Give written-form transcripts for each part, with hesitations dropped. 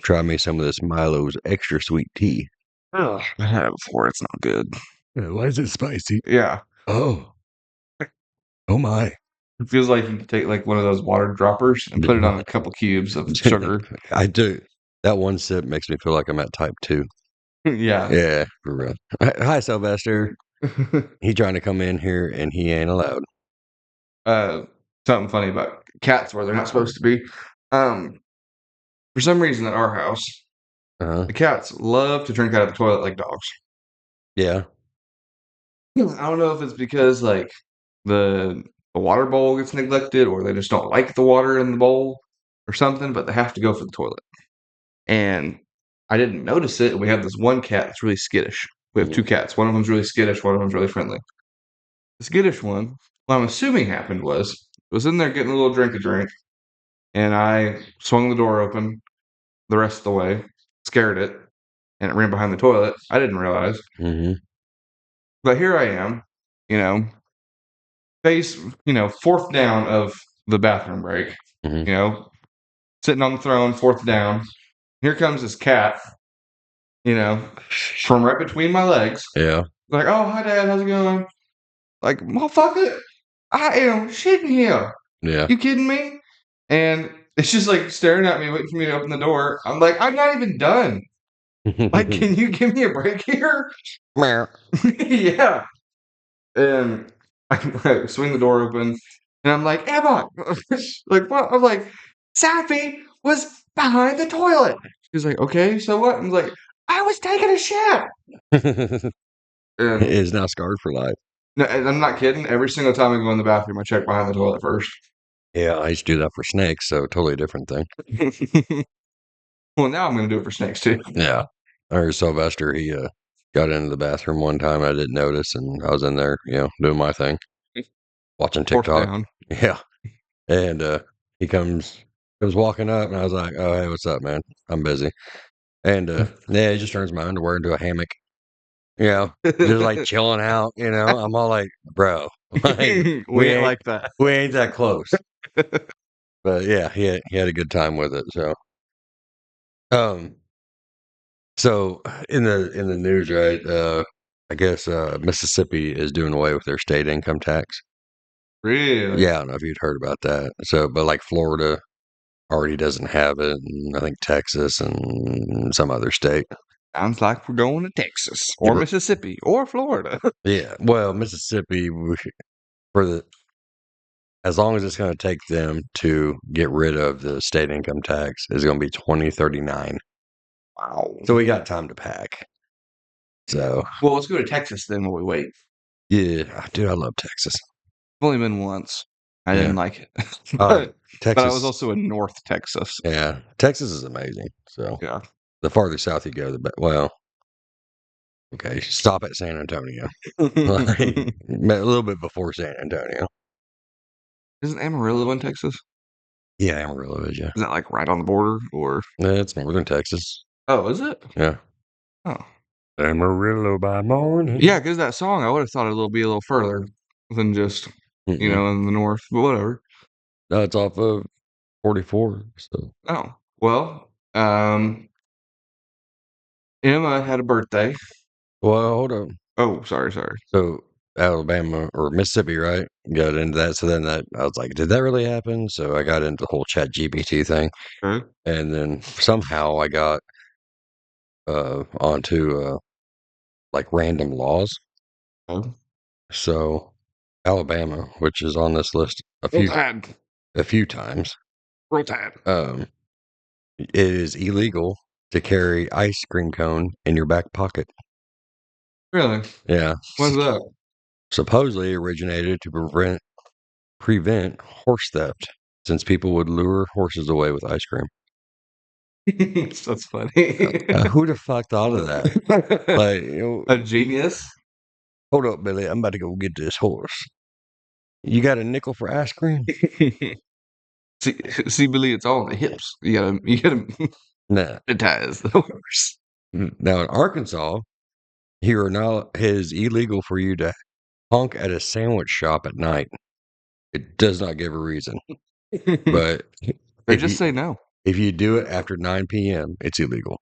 try me some of this Milo's extra sweet tea. Ugh, I had it before. It's not good. Why is it spicy? Yeah. Oh my! It feels like you could take like one of those water droppers and put it on a couple cubes of sugar. I do. That one sip makes me feel like I'm at type 2. Yeah. Yeah, for real. Hi, Sylvester. He trying to come in here and he ain't allowed. Something funny about cats where they're not supposed to be. For some reason at our house, Uh-huh. the cats love to drink out of the toilet like dogs. Yeah. I don't know if it's because like the water bowl gets neglected or they just don't like the water in the bowl or something, but they have to go for the toilet. And I didn't notice it. We have this one cat that's really skittish. We have two cats. One of them's really skittish, one of them's really friendly. The skittish one, what I'm assuming happened was in there getting a little drink, and I swung the door open the rest of the way, scared it, and it ran behind the toilet. I didn't realize. Mm-hmm. But here I am, you know, face, fourth down of the bathroom break, Mm-hmm. sitting on the throne, fourth down. Here comes this cat, from right between my legs. Yeah. Like, oh, hi, Dad, how's it going? Like, motherfucker, I am shitting here. Yeah. You kidding me? And it's just like staring at me, waiting for me to open the door. I'm like, I'm not even done. Like, can you give me a break here? Yeah. And I swing the door open, and I'm like, Emma, like what? I'm like, Sappy was behind the toilet. She's like, okay, so what? I'm like, I was taking a shit. And Is now scarred for life. no, and I'm not kidding. Every single time I go in the bathroom, I check behind the toilet first. Yeah, I used to do that for snakes, so totally different thing. Well, now I'm going to do it for snakes too. Yeah. I heard Sylvester, he got into the bathroom one time. I didn't notice, and I was in there, doing my thing, watching Fourth TikTok. down. Yeah. And he comes walking up, and I was like, oh, hey, what's up, man? I'm busy. And yeah, he just turns my underwear into a hammock, just like chilling out, I'm all like, bro, like, We ain't like that. we ain't that close. But yeah, he had a good time with it. Um, so in the news, right? I guess Mississippi is doing away with their state income tax. Really? Yeah, I don't know if you'd heard about that. So, but like Florida already doesn't have it, and I think Texas and some other state. Sounds like we're going to Texas or Mississippi or Florida. Yeah, well, Mississippi as long as it's going to take them to get rid of the state income tax is going to be 2039. Wow. So we got time to pack. So Well, let's go to Texas then while we wait. yeah, dude, I love Texas. I've only been once. I didn't like it. Texas. But I was also in North Texas. Yeah, Texas is amazing. So Yeah. the farther south you go, the better. Well, okay, stop at San Antonio. Like, a little bit before San Antonio. Isn't Amarillo in Texas? Yeah, Amarillo is, yeah. Is that like right on the border or? It's northern Texas. Oh, is it? Yeah. Oh. Amarillo by morning. Yeah, because that song, I would have thought it'll be a little further than just, in the north, but whatever. No, it's off of 44. So. Oh, well, Emma had a birthday. Well, hold on. Oh, sorry. So Alabama or Mississippi, right? Got into that. So then I was like, did that really happen? So I got into the whole Chat GPT thing. Okay. And then somehow I got onto like random laws. Oh. So Alabama, which is on this list a few times. Roll Tide. It is illegal to carry ice cream cone in your back pocket. Really? Yeah. What's that? Supposedly originated to prevent horse theft, since people would lure horses away with ice cream. That's funny. Who the fuck thought of that? Like, a genius. Hold up, Billy. I'm about to go get this horse. You got a nickel for ice cream? See, Billy, it's all in the hips. You gotta monetize the horse. Now in Arkansas, it is illegal for you to honk at a sandwich shop at night. It does not give a reason, but they just say no. If you do it after 9 p.m., it's illegal.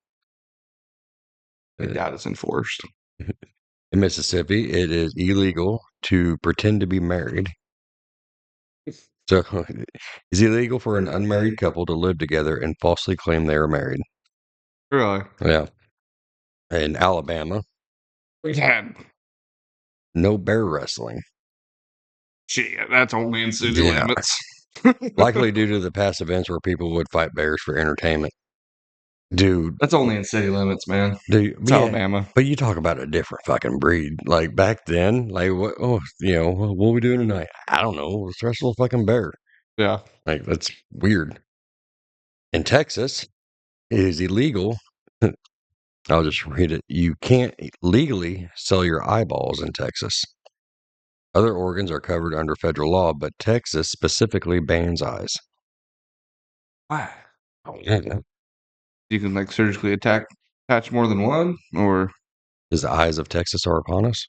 I Uh, doubt it's enforced. In Mississippi, it is illegal to pretend to be married. So it's illegal for an unmarried couple to live together and falsely claim they are married. Really? Yeah. In Alabama, Yeah. no bear wrestling. Shit, that's only in city Yeah. limits. Likely due to the past events where people would fight bears for entertainment. Dude, That's only in city limits, man. dude, It's yeah. Alabama. But you talk about a different fucking breed. Like back then, like what? Oh, what are we doing tonight? I don't know. Let's wrestle a fucking bear. Yeah. Like that's weird. In Texas, it is illegal. I'll just read it. You can't legally sell your eyeballs in Texas. Other organs are covered under federal law, but Texas specifically bans eyes. Why? Oh, yeah. You can like surgically attach more than one, or Is the eyes of Texas are upon us?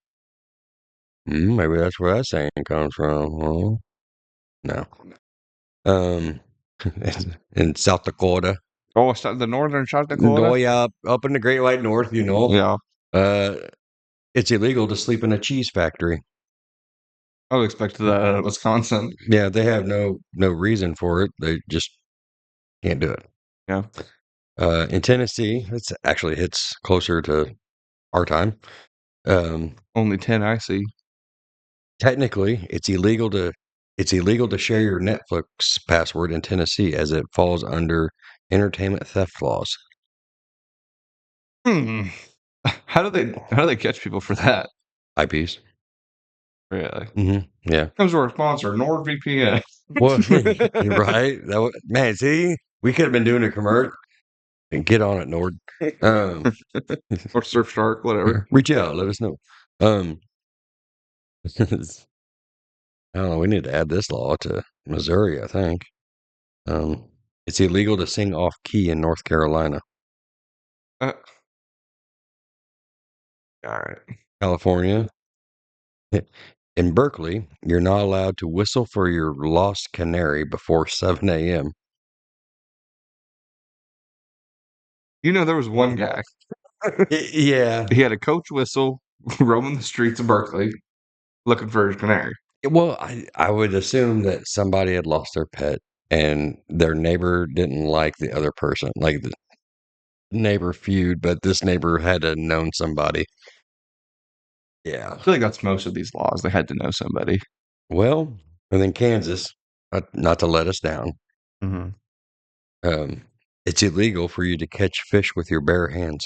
Maybe that's where that saying comes from. Huh? No. Um, in South Dakota. The northern South Oh Dakota. yeah, up in the Great White North, Yeah, Uh, it's illegal to sleep in a cheese factory. I would expect that out of Wisconsin. Yeah, they have no reason for it. They just can't do it. Yeah, In Tennessee, it's actually hits closer to our time. Um, only 10 I see. technically, it's illegal to share your Netflix password in Tennessee as it falls under entertainment theft laws. Hmm. How do they catch people for that? IPs. Really? Yeah. Comes to our sponsor, NordVPN. Well, right. Man, see, we could have been doing a commercial. Get on it, Nord. Um, Or Surfshark, whatever. reach out, let us know. Um, I don't know. We need to add this law to Missouri, I think. Um, it's illegal to sing off key in North Carolina. Uh, all right. California. In Berkeley, you're not allowed to whistle for your lost canary before 7 a.m. There was one guy. Yeah. He had a coach whistle roaming the streets of Berkeley looking for his canary. Well, I would assume that somebody had lost their pet and their neighbor didn't like the other person, like the neighbor feud, but this neighbor had to have known somebody. Yeah. I feel like that's most of these laws. They had to know somebody. Well, and then Kansas, not to let us down, Mm-hmm. um, it's illegal for you to catch fish with your bare hands,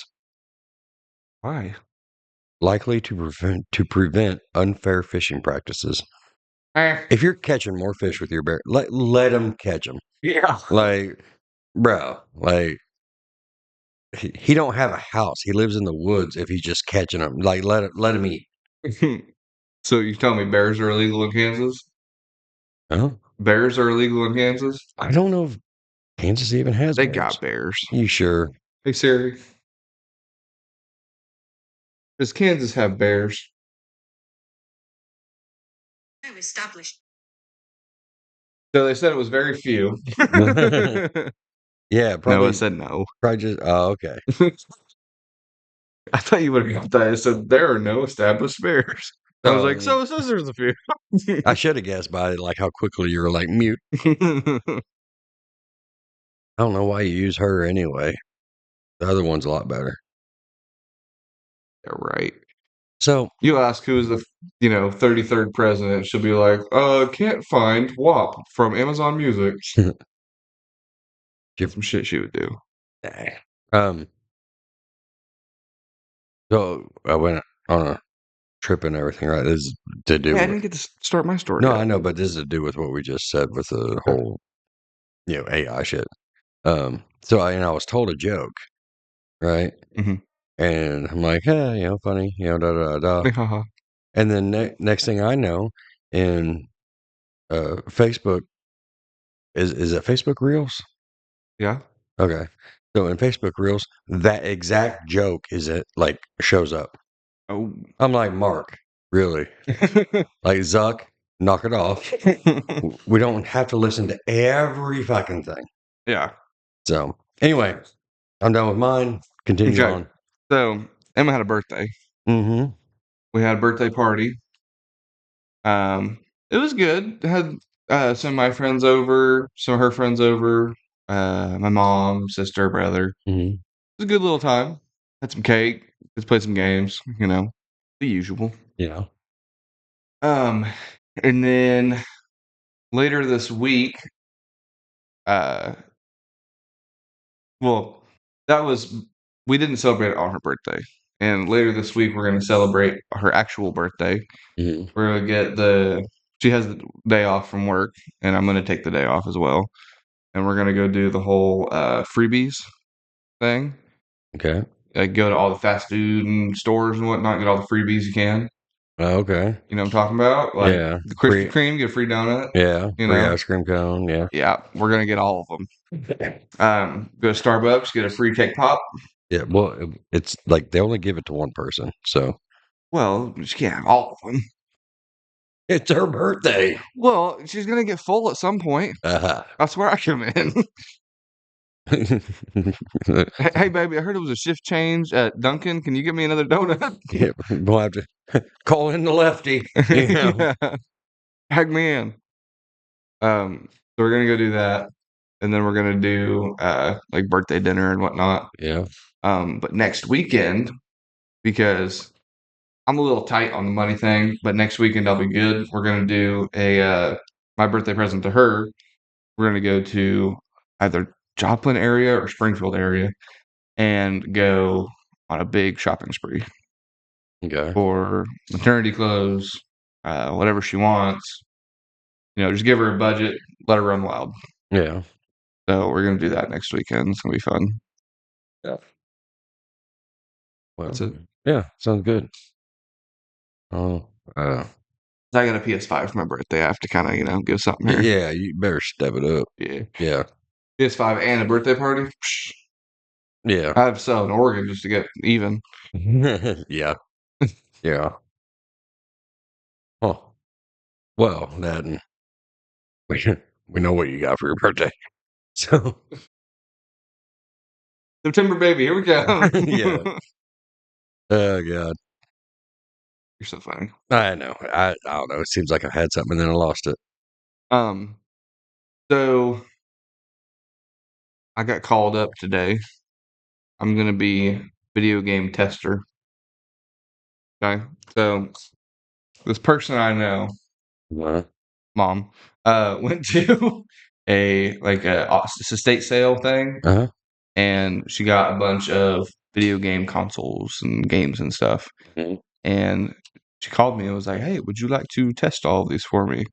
Why? likely to prevent unfair fishing practices. If you're catching more fish with your bare, let them catch them. Yeah. Like, bro, like he don't have a house. He lives in the woods. If he's just catching them, like let him eat. So you tell me bears are illegal in Kansas? Huh? Bears are illegal in Kansas? I don't know if Kansas even has They bears. got bears. You sure? Hey Siri, does Kansas have bears? Established. So they said it was very few. Yeah, No, it probably. said no. Probably just. Oh, okay. I thought you would have got that. It said there are no established bears. I was like, so it says there's a few. I should have guessed by like how quickly you were like mute. I don't know why you use her anyway. The other one's a lot better. Yeah, right. So You ask who's the 33rd president, she'll be like, can't find WAP from Amazon Music. That's some shit she would do. um, so I went on a trip and everything, right? This is to do Yeah, I with didn't get to start my story no, yet. I know, but this is to do with what we just said with the Okay. whole AI shit. So I was told a joke, right? Mhm. And I'm like, hey, funny, da da da. Haha. And then next thing I know, in Facebook is it Facebook Reels? Yeah. Okay. So in Facebook Reels, that exact joke is it like shows up. Oh. I'm like, Mark, really? Like Zuck, knock it off. We don't have to listen to every fucking thing. Yeah. So anyway, I'm done with mine. Continue Okay. on. So Emma had a birthday. Mm-hmm. We had a birthday party. It was good. Had some of my friends over, some of her friends over, my mom, sister, brother. Mm-hmm. It was a good little time. Had some cake. Just played some games. The usual. Yeah. And then later this week, uh, well, we didn't celebrate it on her birthday. And later this week, we're going to celebrate her actual birthday. Mm-hmm. We're going to she has the day off from work, and I'm going to take the day off as well. And we're going to go do the whole freebies thing. Okay. Go to all the fast food and stores and whatnot, get all the freebies you can. Okay. You know what I'm talking about? Like Yeah. the Krispy Free. Kreme, get a free donut. Yeah. You Free know? ice cream cone. Yeah. Yeah, we're going to get all of them. Go to Starbucks, get a free cake pop. Yeah. Well, it's like they only give it to one person, so Well, she can't have all of them. it's her birthday. Well, she's going to get full at some point. Uh-huh. That's where I come in. Hey, baby, I heard it was a shift change at Dunkin'. Can you get me another donut? Yeah, we'll have to call in the lefty. You know. Yeah. Tag me in. So we're gonna go do that, and then we're gonna do like birthday dinner and whatnot. Yeah. But next weekend, because I'm a little tight on the money thing, but next weekend I'll be good. We're gonna do a my birthday present to her. We're gonna go to either Joplin area or Springfield area and go on a big shopping spree Okay. for maternity clothes, whatever she wants. Just give her a budget, let her run wild. Yeah. So we're gonna do that next weekend. It's gonna be fun. Yeah. Well, That's it. yeah, sounds good. Oh, I got a PS5 for my birthday. I have to kind of, give something here. yeah, you better step it up. Yeah. Yeah. PS5 and a birthday party. Psh, Yeah. I have to sell an organ just to get even. Yeah. Yeah. Oh, well, then we we know what you got for your birthday. So September baby, here we go. yeah. Oh God. You're so funny. I know. I don't know. It seems like I had something and then I lost it. So I got called up today. I'm gonna be video game tester. Okay. So this person I know, Uh, mom, went to a estate sale thing, uh-huh. and she got a bunch of video game consoles and games and stuff. Mhm. And she called me and was like, "Hey, would you like to test all of these for me?"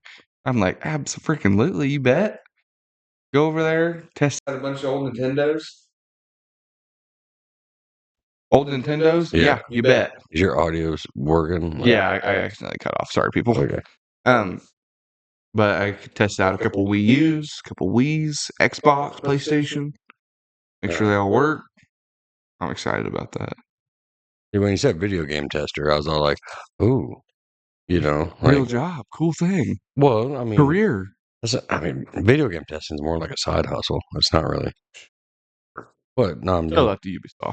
I'm like, "Abso-freaking-lutely, you bet. Go over there, test out a bunch of old Nintendos." Old Nintendos? Yeah. Yeah, you bet. Is your audio's working? Yeah, I accidentally cut off. Sorry, people. Okay. But I could test out a couple Wii U's, a couple Wii's, Xbox, PlayStation, make sure they all work. I'm excited about that. When you said video game tester, I was all like, ooh, Real like, job, cool thing, well, I mean, career. video game testing is more like a side hustle. It's not really. What? No, I'm Show doing. that to Ubisoft.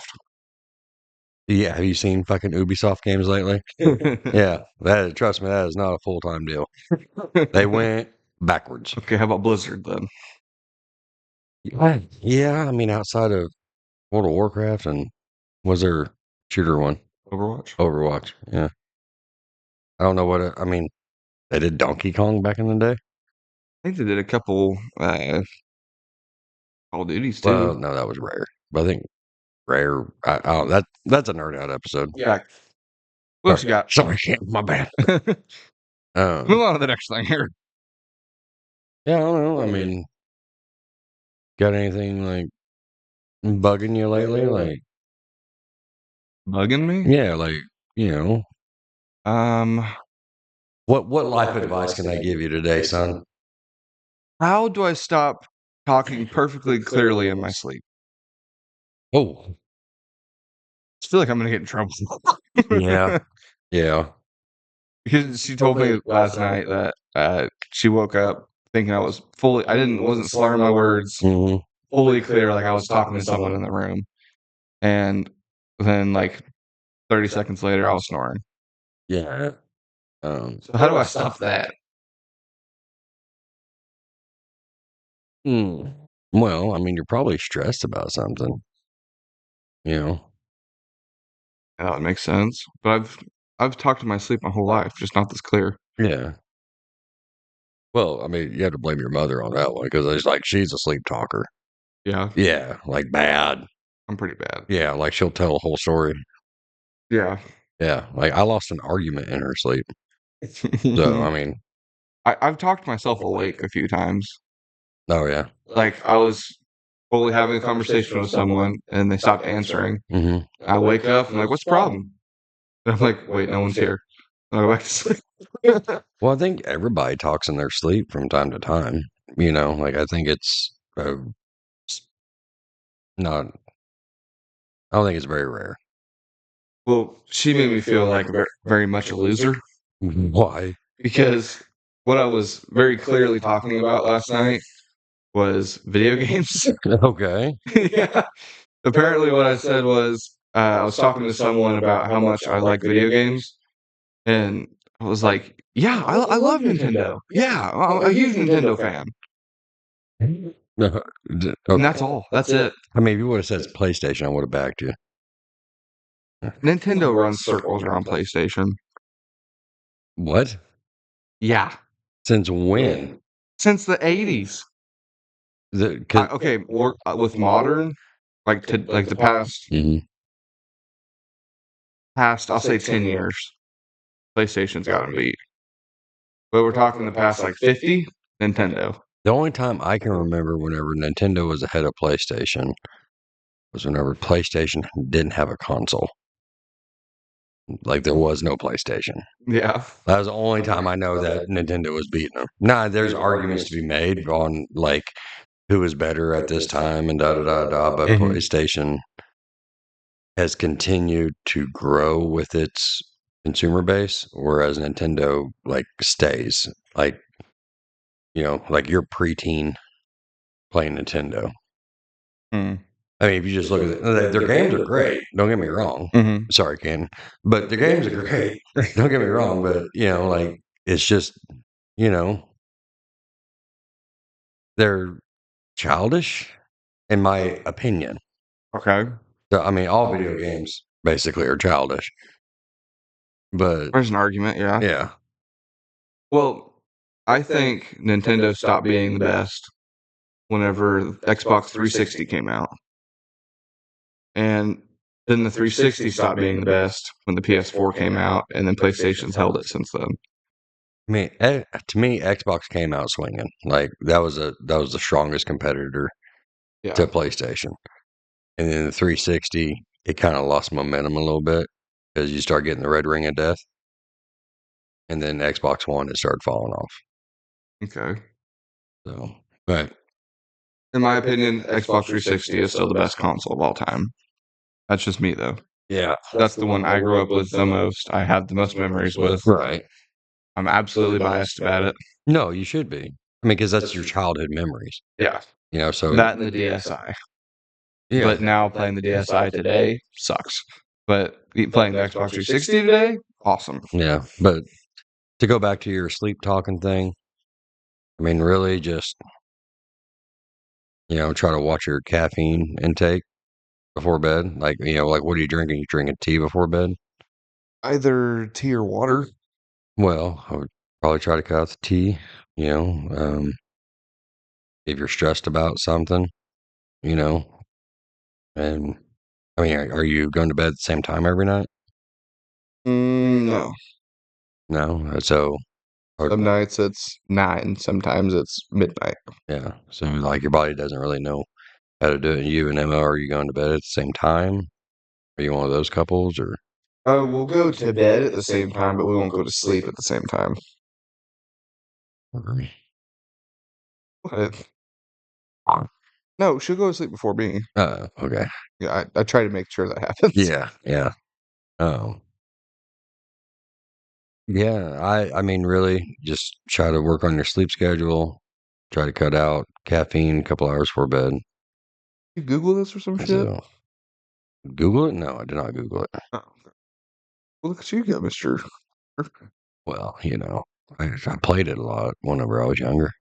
Yeah, have you seen fucking Ubisoft games lately? Yeah, trust me, that is not a full time deal. They went backwards. Okay, how about Blizzard then? Yeah, I mean, outside of World of Warcraft and was there shooter one? Overwatch? Overwatch. Yeah, I don't know I mean. They did Donkey Kong back in the day. I think they did a couple Call of Duties Well, too. no, that was Rare. But I think Rare. I don't. That's a nerd out episode. Yeah. What else you got? Sorry, my bad. Move on to the next thing here. Yeah, I don't know. I mean, got anything like bugging you lately? Like, Bugging me? yeah, like you know, Um, what life advice can I give you today, son? how do I stop talking perfectly clearly in my sleep? Oh, I feel like I'm gonna get in trouble. yeah, yeah. Because she told me last night that she woke up thinking I wasn't slurring my words. Mm-hmm. fully clear, like I was talking to someone in the room, and then like 30 seconds later, I was snoring. Yeah. So how do I stop that? Hmm. Well, I mean, you're probably stressed about something, you know? Yeah, that makes sense. But I've talked to my sleep my whole life, just not this clear. Yeah. Well, I mean, you have to blame your mother on that one because it's like she's a sleep talker. Yeah, Yeah, like bad. I'm pretty bad. Yeah, like she'll tell a whole story. Yeah. Yeah, like I lost an argument in her sleep. So, I mean, I've talked myself awake a few times. oh yeah. Like I was fully having a conversation with someone and they stopped answering. Hmm. I wake up and I'm like, what's the problem? And I'm like, wait, no one's here. And I go back to sleep. Well, I think everybody talks in their sleep from time to time. Like I think it's s- not. I don't think it's very rare. Well, she made me feel like very much a loser Why? because what I was very clearly talking about last night was video games. Okay. Yeah. Apparently, what I said was I was talking to someone about how much I like video games, and I was like, "Yeah, I love Nintendo. Yeah, I'm a huge Nintendo fan." No, And okay. that's all. That's it. I mean, if you would have said it's PlayStation, I would have backed you. Nintendo runs circles around PlayStation. What? Yeah, Since when? since the '80s. The, cause, Okay, more with modern, like the Mhm. past, I'll say 10 years, PlayStation's got them beat. But we're talking the past like 50, Nintendo. The only time I can remember whenever Nintendo was ahead of PlayStation was whenever PlayStation didn't have a console. Like there was no PlayStation. Yeah. That was the only time I know that Nintendo was beating them. Nah, there's arguments to be made on like who was better at this time and da da da da, but Mhm. PlayStation has continued to grow with its consumer base, whereas Nintendo like stays. Like, like you're preteen playing Nintendo. Mm. I mean, if you just look at it, their games are great. Don't get me wrong. Mhm. Sorry, Ken, but the games are great. Don't get me wrong, but like it's just, you know, they're childish, in my opinion. Okay. So, I mean, all video games basically are childish, but There's an argument, yeah. yeah, Well, I think Nintendo stopped being the best whenever Xbox 360 came out. And then the 360 stopped being the best when the PS4 came out, and then PlayStation's held it since then. I mean, to me, Xbox came out swinging. Like that was the strongest competitor to Yeah. PlayStation, and then the 360, it kind of lost momentum a little bit because you start getting the red ring of death, and then Xbox One, it started falling off. Okay. So, but In my opinion, Xbox 360 is still the best console of all time. That's just me, though. yeah, That's the one I grew up with the most. I have the most memories with. right. I'm absolutely biased about it. No, you should be. I mean, because that's your childhood memories. Yeah. So That and the DSi. yeah, But now playing the DSi today sucks. But playing the Xbox 360 today, awesome. yeah. But to go back to your sleep talking thing, I mean, really just try to watch your caffeine intake before bed. Like like what are you drinking? You drinking tea before bed? Either tea or water. Well, I would probably try to cut out the tea. If you're stressed about something, you know, and I mean, are you going to bed at the same time every night? No. No. So, Some nights it's 9, sometimes it's midnight. yeah. So, like, your body doesn't really know how to do it. You and Emma, are you going to bed at the same time? Are you one of those couples, or? We'll go to bed at the same time, but we won't go to sleep at the same time. Okay. What? No, she'll go to sleep before me. Okay. Yeah, I try to make sure that happens. Yeah. Yeah. Oh. Yeah. I mean, really, just try to work on your sleep schedule. Try to cut out caffeine a couple hours before bed. You Google this or some shit? So, Google it? No, I did not Google it. Oh, well, look at you, got Mister. Well, I played it a lot whenever I was younger.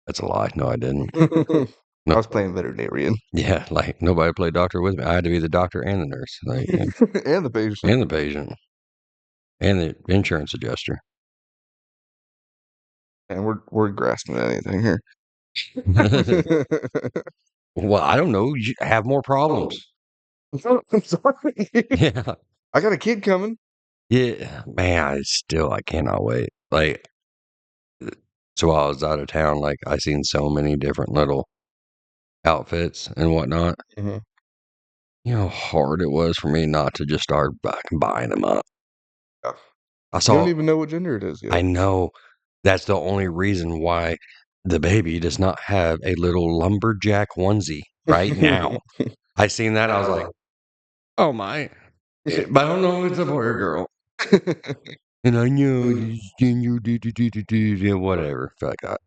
That's a lie. No, I didn't. I No, was playing veterinarian yeah, like nobody played doctor with me. I had to be the doctor and the nurse, like, and the patient. and the patient and the insurance adjuster. And we're grasping at anything here. Well, I don't know. You have more problems. I'm sorry. Yeah, I got a kid coming. yeah, man. I cannot wait. Like, so while I was out of town, like I seen so many different little outfits and whatnot. Mhm. You know how hard it was for me not to just start buying them up. Yeah. I You don't saw. even know what gender it is yet. I know that's the only reason why the baby does not have a little lumberjack onesie right now. I seen that. I was like, oh my. But I don't know if it's a boy or girl. And I know this gender, whatever. Feel like that.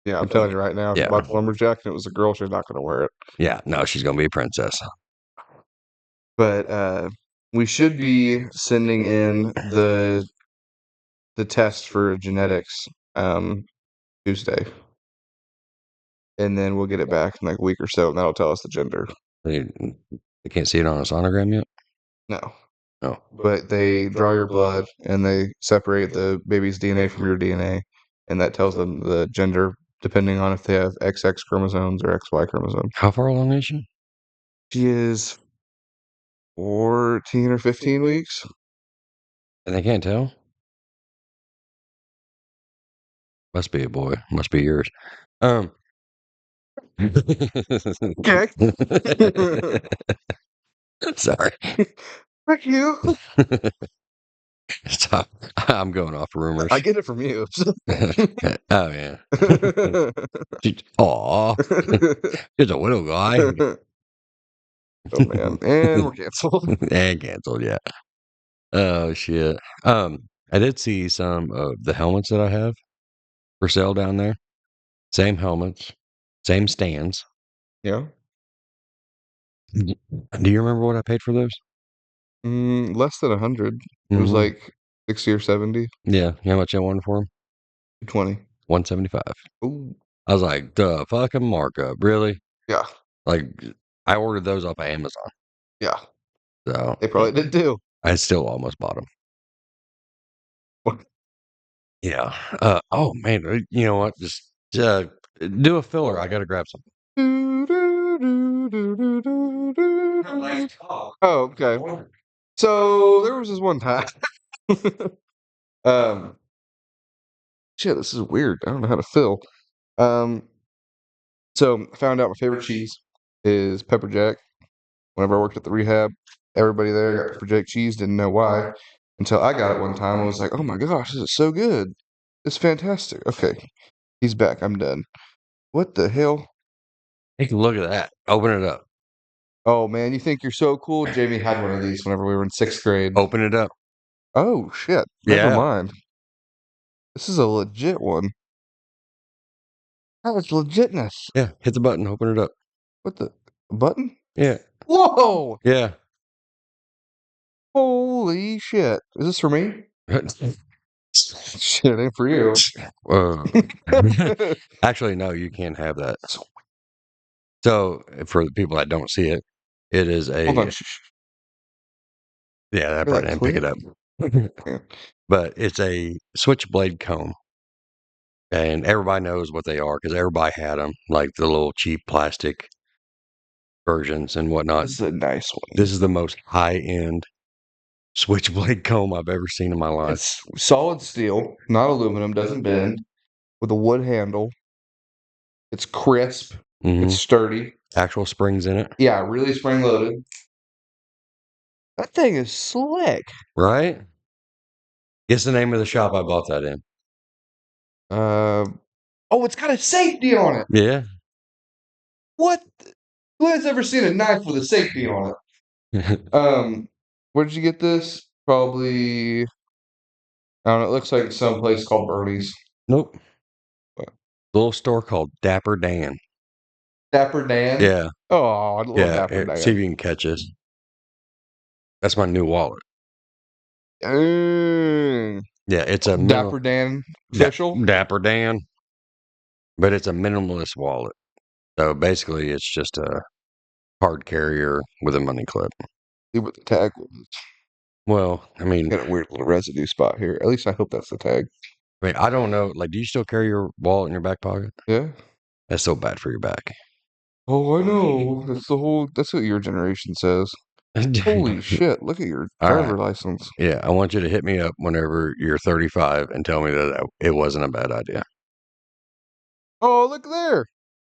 Yeah, I'm telling you right now, if you Yeah. bought the lumberjack and it was a girl, she's not going to wear it. Yeah. No, she's going to be a princess. But we should be sending in the test for genetics Tuesday, and then we'll get it back in like a week or so, and that'll tell us the gender. They can't see it on a sonogram yet? No, No. but they draw your blood and they separate the baby's DNA from your DNA, and that tells them the gender depending on if they have XX chromosomes or XY chromosomes. How far along is she? She is 14 or 15 weeks. And they can't tell? Must be a boy. Must be yours. Okay. Sorry. Fuck you. Stop. I'm going off rumors. I get it from you. Oh yeah. Aw. He's a widow guy. Oh man, and we're canceled. And canceled, yeah. Oh shit. I did see some of the helmets that I have for sale down there. Same helmets, same stands. Yeah. Do you remember what I paid for those? Less than 100. It was Mhm. like 60 or 70. Yeah. You know how much I wanted for them? 20. 175. Ooh. I was like, the fucking markup, really? Yeah. Like, I ordered those off of Amazon, Yeah. so They probably did too. I still almost bought them. Yeah. Oh man, you know what? Just do a filler. I gotta grab something. Oh, okay. So there was this one time. um, shit, this is weird. I don't know how to fill. Um, so I found out my favorite cheese is pepper jack. Whenever I worked at the rehab, everybody there got pepper jack cheese. Didn't know why until I got it one time. I was like, oh my gosh, this is so good. It's fantastic. Okay, he's back. I'm done. What the hell? Take a look at that. Open it up. Oh man, you think you're so cool? Jamie had one of these whenever we were in 6th grade. Open it up. Oh shit. Never Yeah. mind. This is a legit one. That was legitness. Yeah. Hit the button. Open it up. What the button? Yeah. Whoa! Yeah. Holy shit. Is this for me? Shit, ain't for you. Actually, no, you can't have that. So, for the people that don't see it, it is Hold on. a yeah. That Hear probably that didn't pick it up. Yeah. But it's a switchblade comb, and everybody knows what they are because everybody had them, like the little cheap plastic versions and whatnot. This is a nice one. This is the most high-end switchblade comb I've ever seen in my life. It's solid steel, not aluminum, doesn't bend, with a wood handle. It's crisp. It's Mhm. sturdy. Actual springs in it, Yeah, really spring loaded. That thing is slick. right? Guess the name of the shop I bought that in. Oh, it's got a safety on it. Yeah. What? Who has ever seen a knife with a safety on it? Where did you get this? Probably, I don't know. It looks like some place called Bernie's. Nope. What? Little store called Dapper Dan. Dapper Dan? Yeah, Oh, I love yeah. Dapper Dan. See if you can catch this. That's my new wallet. Mm. Yeah, it's a Dapper Dan official? Dapper Dan, but it's a minimalist wallet. So basically, it's just a card carrier with a money clip. See what the tag was. Well, I mean, Got a weird little residue spot here. At least I hope that's the tag. I don't know. Like, do you still carry your wallet in your back pocket? Yeah. That's so bad for your back. Oh, I know. That's what your generation says. Holy shit, look at your All driver right. license. Yeah, I want you to hit me up whenever you're 35 and tell me that it wasn't a bad idea. Oh, look there.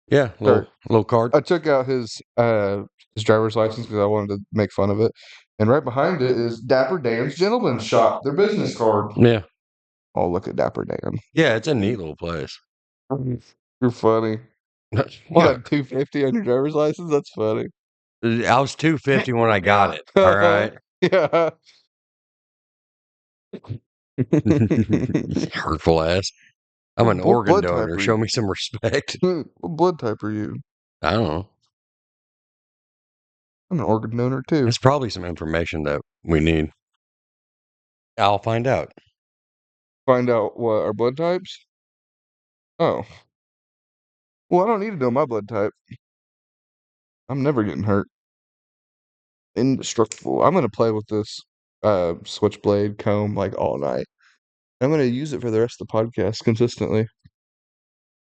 Yeah, little card. I took out his driver's license because I wanted to make fun of it. And right behind it is Dapper Dan's Gentleman's Shop, their business card. Yeah. Oh, look at Dapper Dan. Yeah, it's a neat little place. You're funny. You What? got 250 on your driver's license? That's funny. I was 250 when I got it. All right. Yeah. Hurtful ass. I'm an What organ blood type donor. are Show you? me some respect. What blood type are you? I don't know. I'm an organ donor too. It's probably some information that we need. I'll find out. Find out what our blood types? Oh. Well, I don't need to know my blood type. I'm never getting hurt. Indestructible. I'm gonna play with this switchblade comb like all night. I'm gonna use it for the rest of the podcast consistently.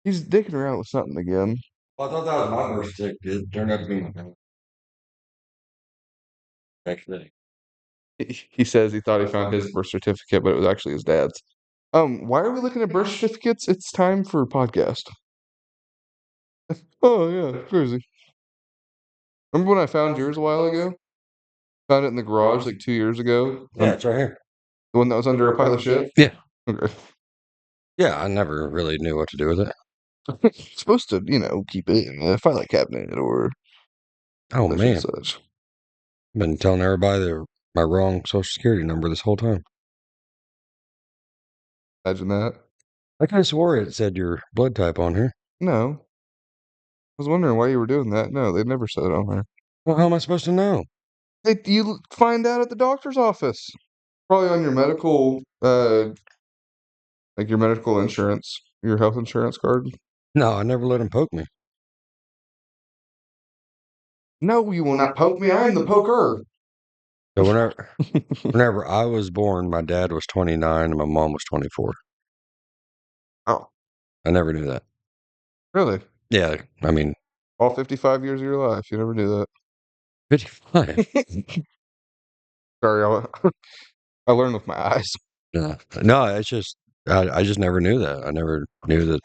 He's dicking around with something again. Well, I thought that was my birth certificate. It turned out to be my actually. He says he thought he found his birth certificate, but it was actually his dad's. Why are we looking at birth certificates? It's time for a podcast. Oh yeah, crazy. Remember when I found yours a while ago? Found it in the garage like 2 years ago. Yeah, it's right here. The one that was under a pile of shit? Yeah. Okay. Yeah, I never really knew what to do with it. You're supposed to, keep it in a file cabinet or Oh such and man, such. I've been telling everybody my wrong social security number this whole time. Imagine that. I could have swore it said your blood type on here. No. I was wondering why you were doing that. No, they never said it on there. Well, how am I supposed to know? You find out at the doctor's office. Probably on your medical, like your medical insurance, your health insurance card. No, I never let him poke me. No, you will not poke me. I am the poker. So whenever I was born, my dad was 29 and my mom was 24. Oh, I never knew that. really? Yeah, I mean, All 55 years of your life, you never knew 55. that. Sorry, I learned with my eyes. No, it's just I just never knew that. I never knew that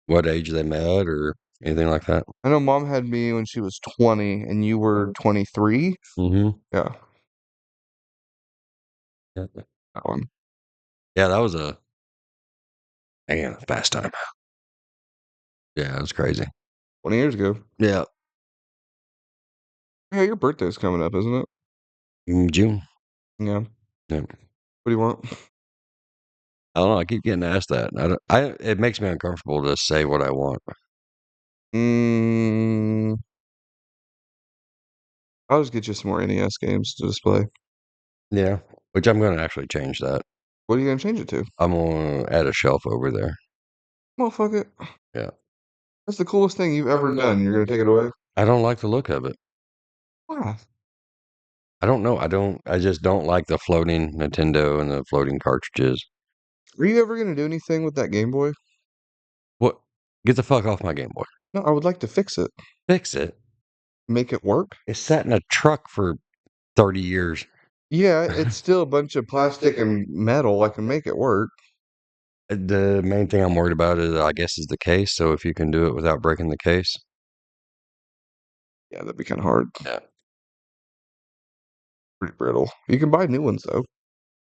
what age they met or anything like that. I know Mom had me when she was 20, and you were 23. Mm-hmm. Yeah, Yeah, that one. that was a fast time. Yeah, it was crazy. 20 years ago. Yeah, Yeah, your birthday's coming up, isn't it? June. Yeah. Yeah. What do you want? I don't know. I keep getting asked that. It makes me uncomfortable to say what I want. Mm, I'll just get you some more NES games to display. Yeah, which I'm going to actually change that. What are you gonna change it to? I'm going to add a shelf over there. Well, fuck it. Yeah. That's the coolest thing you've ever done. You're gonna take it away? I don't like the look of it. Why? I don't know. I just don't like the floating Nintendo and the floating cartridges. Are you ever gonna do anything with that Game Boy? What? Get the fuck off my Game Boy. No, I would like to fix it. Fix it. Make it work? It's sat in a truck for 30 years. Yeah, it's still a bunch of plastic and metal. I can make it work. The main thing I'm worried about I guess, is the case. So if you can do it without breaking the case. Yeah, that'd be kind of hard. Yeah. Pretty brittle. You can buy new ones though.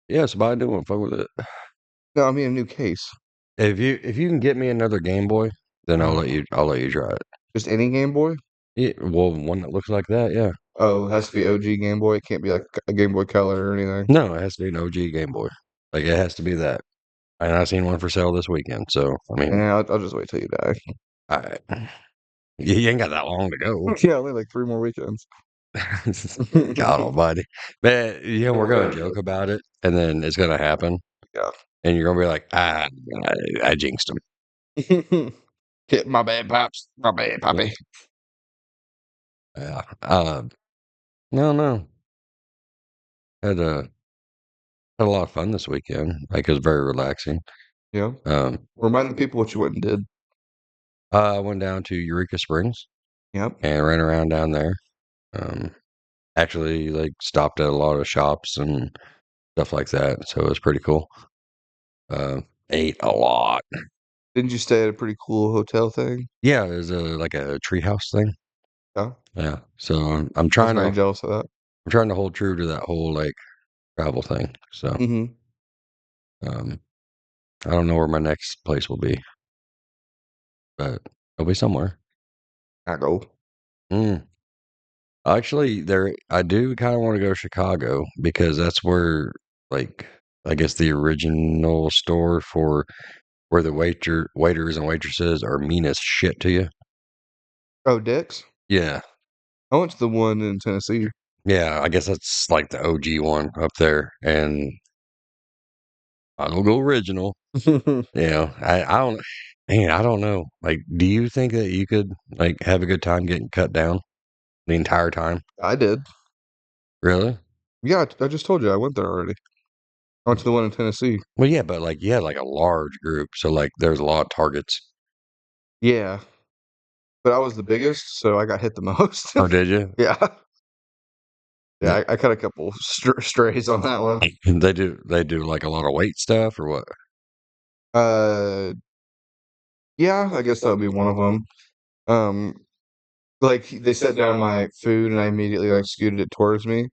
Yeah, so buy a new one. Fuck with it. No, I mean a new case. If you can get me another Game Boy, then I'll let you try it. Just any Game Boy? Yeah, well, one that looks like that, yeah. Oh, it has to be OG Game Boy. It can't be like a Game Boy Color or anything. No, it has to be an OG Game Boy. Like it has to be that. And I seen one for sale this weekend, so I mean, Yeah, I'll just wait till you die. all right. You ain't got that long to go. Yeah, only like 3 more weekends. God almighty. Man, we're gonna joke about it, and then it's gonna happen, Yeah. and you're gonna be like, I jinxed him. Hit my bad, pops. My bad, Yeah. poppy. Yeah. No. Had a had a lot of fun this weekend. Like, it was very relaxing. Yeah. Um, Remind the people what you went and did. I went down to Eureka Springs Yep. and ran around down there. Um, actually, like, stopped at a lot of shops and stuff like that, so it was pretty cool. Ate a lot. Didn't you stay at a pretty cool hotel thing? Yeah, there's like a treehouse thing. Yeah. Yeah, so I'm I was trying very to jealous of that. I'm trying to hold true to that whole like travel thing. So Mhm. um, I don't know where my next place will be, but it'll be somewhere. I go. Mm. Actually, I do kind of want to go to Chicago because that's where, like, I guess the original store for where the waiters and waitresses are mean as shit to you. Oh, Dick's? Yeah, I went to the one in Tennessee. yeah. I guess that's like the OG one up there, and I don't go original. I don't. Man, I don't know. Like, do you think that you could like have a good time getting cut down the entire time? I did. Really? Yeah, I just told you I went there already. I went to the one in Tennessee. Well, yeah, but like you had like a large group, so like there's a lot of targets. Yeah, but I was the biggest, so I got hit the most. Oh, did you? Yeah. Yeah. Yeah, I cut a couple strays on that one. They do like a lot of weight stuff or what? Uh, yeah, I guess that would be one of them. Um, like they set down my food and I immediately like scooted it towards me,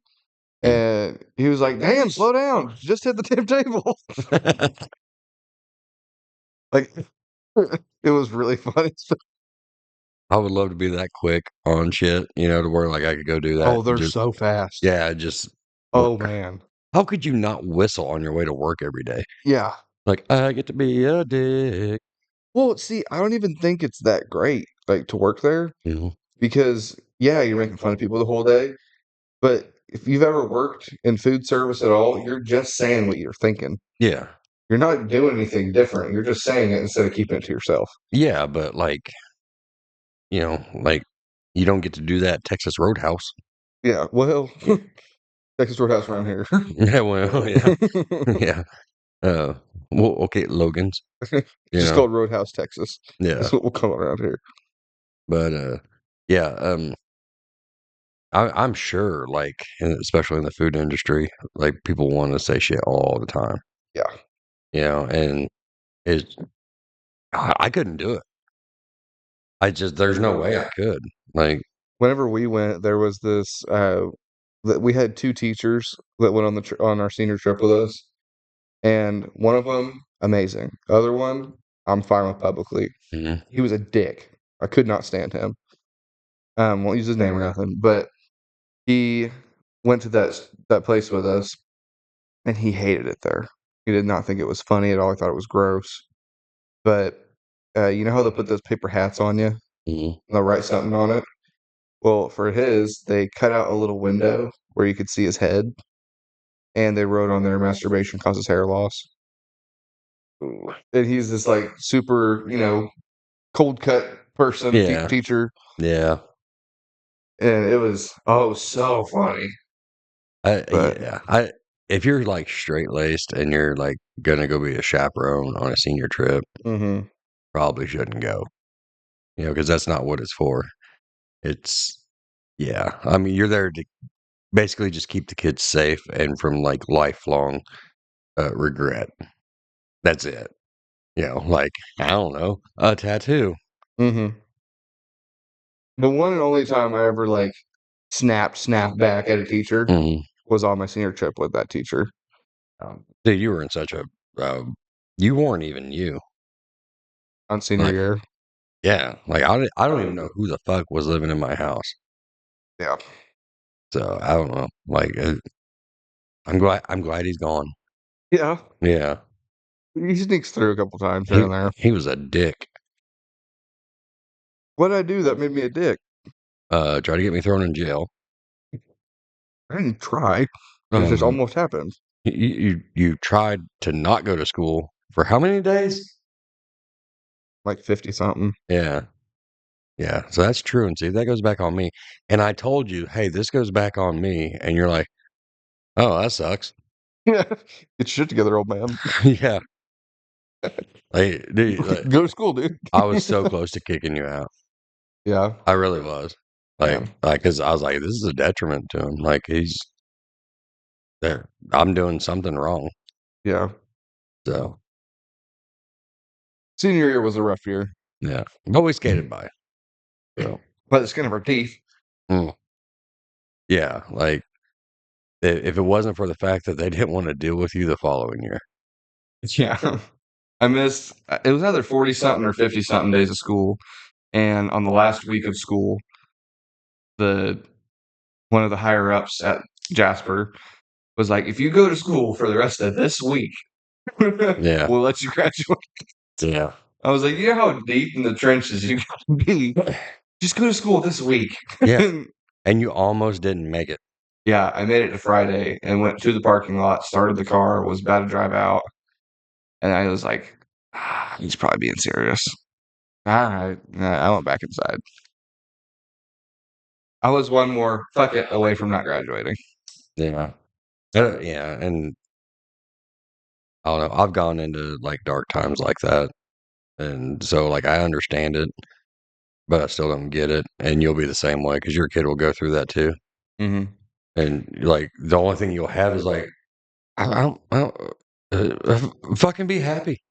Mm. and he was like, "Damn, slow down! Just hit the damn table!" Like, it was really funny. I would love to be that quick on shit, to where like I could go do that Oh, and they're just so fast. yeah, just Oh work. man. How could you not whistle on your way to work every day? Yeah. Like, I get to be a dick. Well, see, I don't even think it's that great, like to work there You because yeah, you're making fun of people the whole day. But if you've ever worked in food service at all, you're just saying what you're thinking. Yeah. You're not doing anything different. You're just saying it instead of keeping it to yourself. Yeah, but like, like you don't get to do that at Texas Roadhouse. Yeah. Well, Texas Roadhouse around here. Yeah, well, yeah. Yeah. Uh, well, okay, Logan's, you Just know. called Roadhouse, Texas. Yeah. That's what we'll call it around here. But yeah, I'm sure like especially in the food industry, like people want to say shit all the time, Yeah. and it I couldn't do it. There's no way I could. Like, Whenever we went, there was this that we had two teachers that went on on our senior trip with us, and one of them amazing. The other one, I'm fine with publicly. mhm, He was a dick. I could not stand him. Won't use his name or nothing, but he went to that place with us, and he hated it there. He did not think it was funny at all. He thought it was gross. But you know how they put those paper hats on you and mhm. they'll write something on it? Well, for his, they cut out a little window where you could see his head, and they wrote on there, "Masturbation causes hair loss." Ooh. And he's this like super, cold cut person, Yeah, teacher, yeah. and it was so funny. But I if you're like straight laced and you're like gonna go be a chaperone on a senior trip, mhm. probably shouldn't go. Because that's not what it's for. It's yeah. I mean, you're there to basically just keep the kids safe and from like lifelong regret. That's it. Like I don't know, a tattoo. Mhm. The one and only time I ever like snapped back at a teacher Mhm. was on my senior trip with that teacher. Dude, you were in such a you weren't even you. On senior Like year. yeah, like I don't even know who the fuck was living in my house. Yeah. So I don't know. Like I'm glad he's gone. Yeah. Yeah, He sneaks through a couple times here he and there. he was a dick. What'd I do that made me a dick? Try to get me thrown in jail. I didn't try. It just Um, almost happened. you tried to not go to school for how many days? Like 50 something. Yeah. Yeah. So that's true. And see, that goes back on me. And I told you, hey, this goes back on me. And you're like, oh, that sucks. Yeah. Get shit together, old man. Yeah. Like, dude, like, Go to school, dude. I was so close to kicking you out. Yeah. I really was. Yeah. Because I was like, this is a detriment to him. Like, he's there. I'm doing something wrong. Yeah. So, Senior year was a rough year. yeah. But we skated by. So, By the skin of our teeth. mm, yeah. Like, if it wasn't for the fact that they didn't want to deal with you the following year. Yeah. I missed, it was either 40 something or 50 something days of school. And on the last week of school, one of the higher ups at Jasper was like, if you go to school for the rest of this week, Yeah. we'll let you graduate. Yeah. I was like, you know how deep in the trenches you gotta be? Just go to school this week. Yeah. And you almost didn't make it. Yeah, I made it to Friday and went to the parking lot, started the car, was about to drive out, and I was like, he's probably being serious. All right. I went back inside. I was one more fuck it away from not graduating. Yeah. Yeah. And I don't know. I've gone into like dark times like that. And so, like, I understand it, but I still don't get it. And you'll be the same way because your kid will go through that too. Mm-hmm. And like, the only thing you'll have is like, I don't fucking be happy,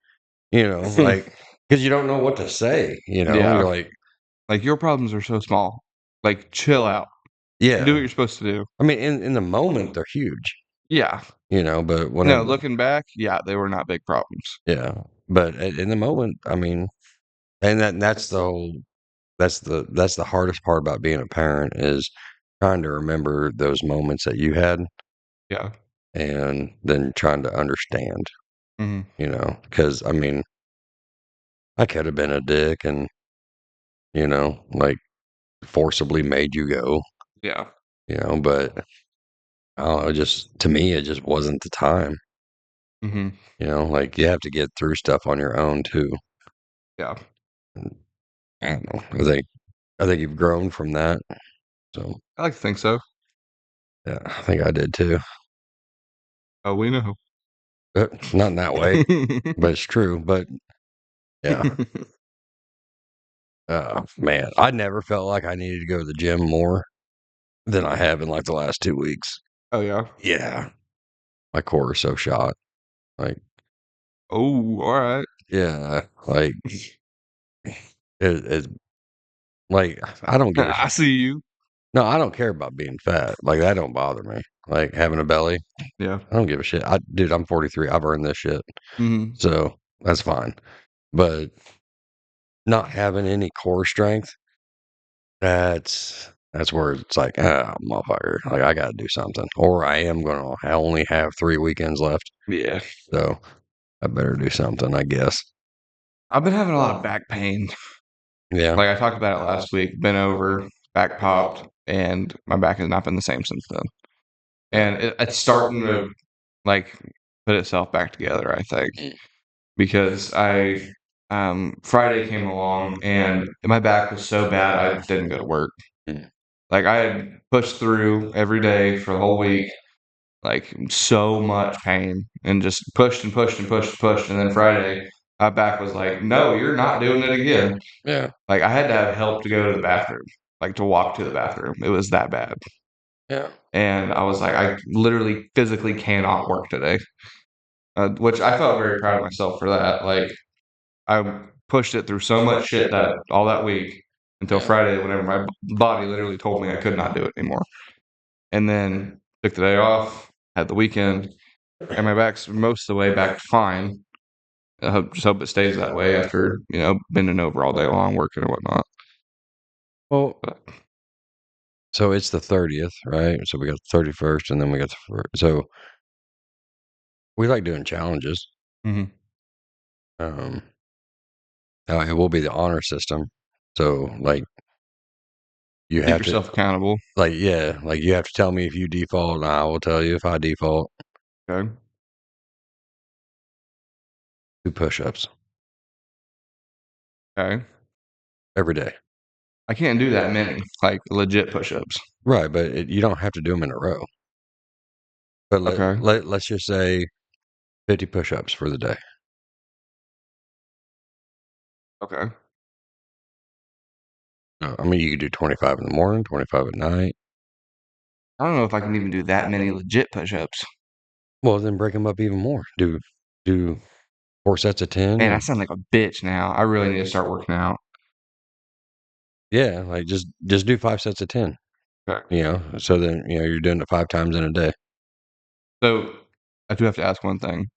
like, because you don't know what to say, Yeah. you're like, Like, your problems are so small. Like, chill out. yeah. Do what you're supposed to do. I mean, in the moment, they're huge, Yeah. but No, whenever, looking back, yeah, they were not big problems. yeah, but in the moment, I mean, and that's the whole, that's the hardest part about being a parent is trying to remember those moments that you had Yeah. and then trying to understand, Mm-hmm. because I mean, I could have been a dick and, like forcibly made you go, Yeah. but I don't know, just to me, it just wasn't the time, Mm-hmm. like you have to get through stuff on your own too. Yeah. And I don't know. I think you've grown from that. So I like to think so. yeah, I think I did too. Oh, we know. Not in that way, but it's true. But yeah, man, I never felt like I needed to go to the gym more than I have in like the last 2 weeks. Oh, yeah. Yeah, my core is so shot. Like, Oh, all right. yeah, like it's like I don't give a I shit. see you. No, I don't care about being fat. Like that don't bother me. Like having a belly, Yeah. I don't give a shit. Dude, I'm 43. I've earned this shit, Mm-hmm. so that's fine. But not having any core strength, that's where it's like, motherfucker, like I gotta do something, or I am gonna only have 3 weekends left, Yeah. so I better do something, I guess. I've been having a lot of back pain. Yeah, Like I talked about it last week. Been over, back popped, and my back has not been the same since then. And it's starting to like put itself back together, I think, because I Friday came along and my back was so bad I didn't go to work. Mm. Like I had pushed through every day for the whole week, like so much pain, and just pushed and pushed and pushed and pushed, and then Friday my back was like, no, you're not doing it again. Yeah, Like I had to have help to go to the bathroom, like to walk to the bathroom. It was that bad. yeah, And I was like, I literally physically cannot work today, which I felt very proud of myself for that. Like I pushed it through so much shit that all that week until Friday, whenever my body literally told me I could not do it anymore. And then took the day off, had the weekend, and my back's most of the way back fine. Just hope it stays that way after bending over all day long working and whatnot. well, But so it's the 30th, right? So we got the 31st, and then we got the first. So we like doing challenges. mhm. um it will be the honor system, So like you Keep have to yourself accountable. like you have to tell me if you default, and I will tell you if I default. Okay. 2 push-ups Okay. every day. I can't do that many, like legit push-ups. Right, but you don't have to do them in a row. But Okay. let's just say 50 push-ups for the day. Okay. I mean, you could do 25 in the morning, 25 at night. I don't know if I can even do that many legit push-ups. Well, then break them up even more. Do 4 sets of 10. Man, I sound like a bitch now. I really need to start working out. Yeah, like just do 5 sets of 10. Okay. So then you're doing it 5 times in a day. So I do have to ask one thing.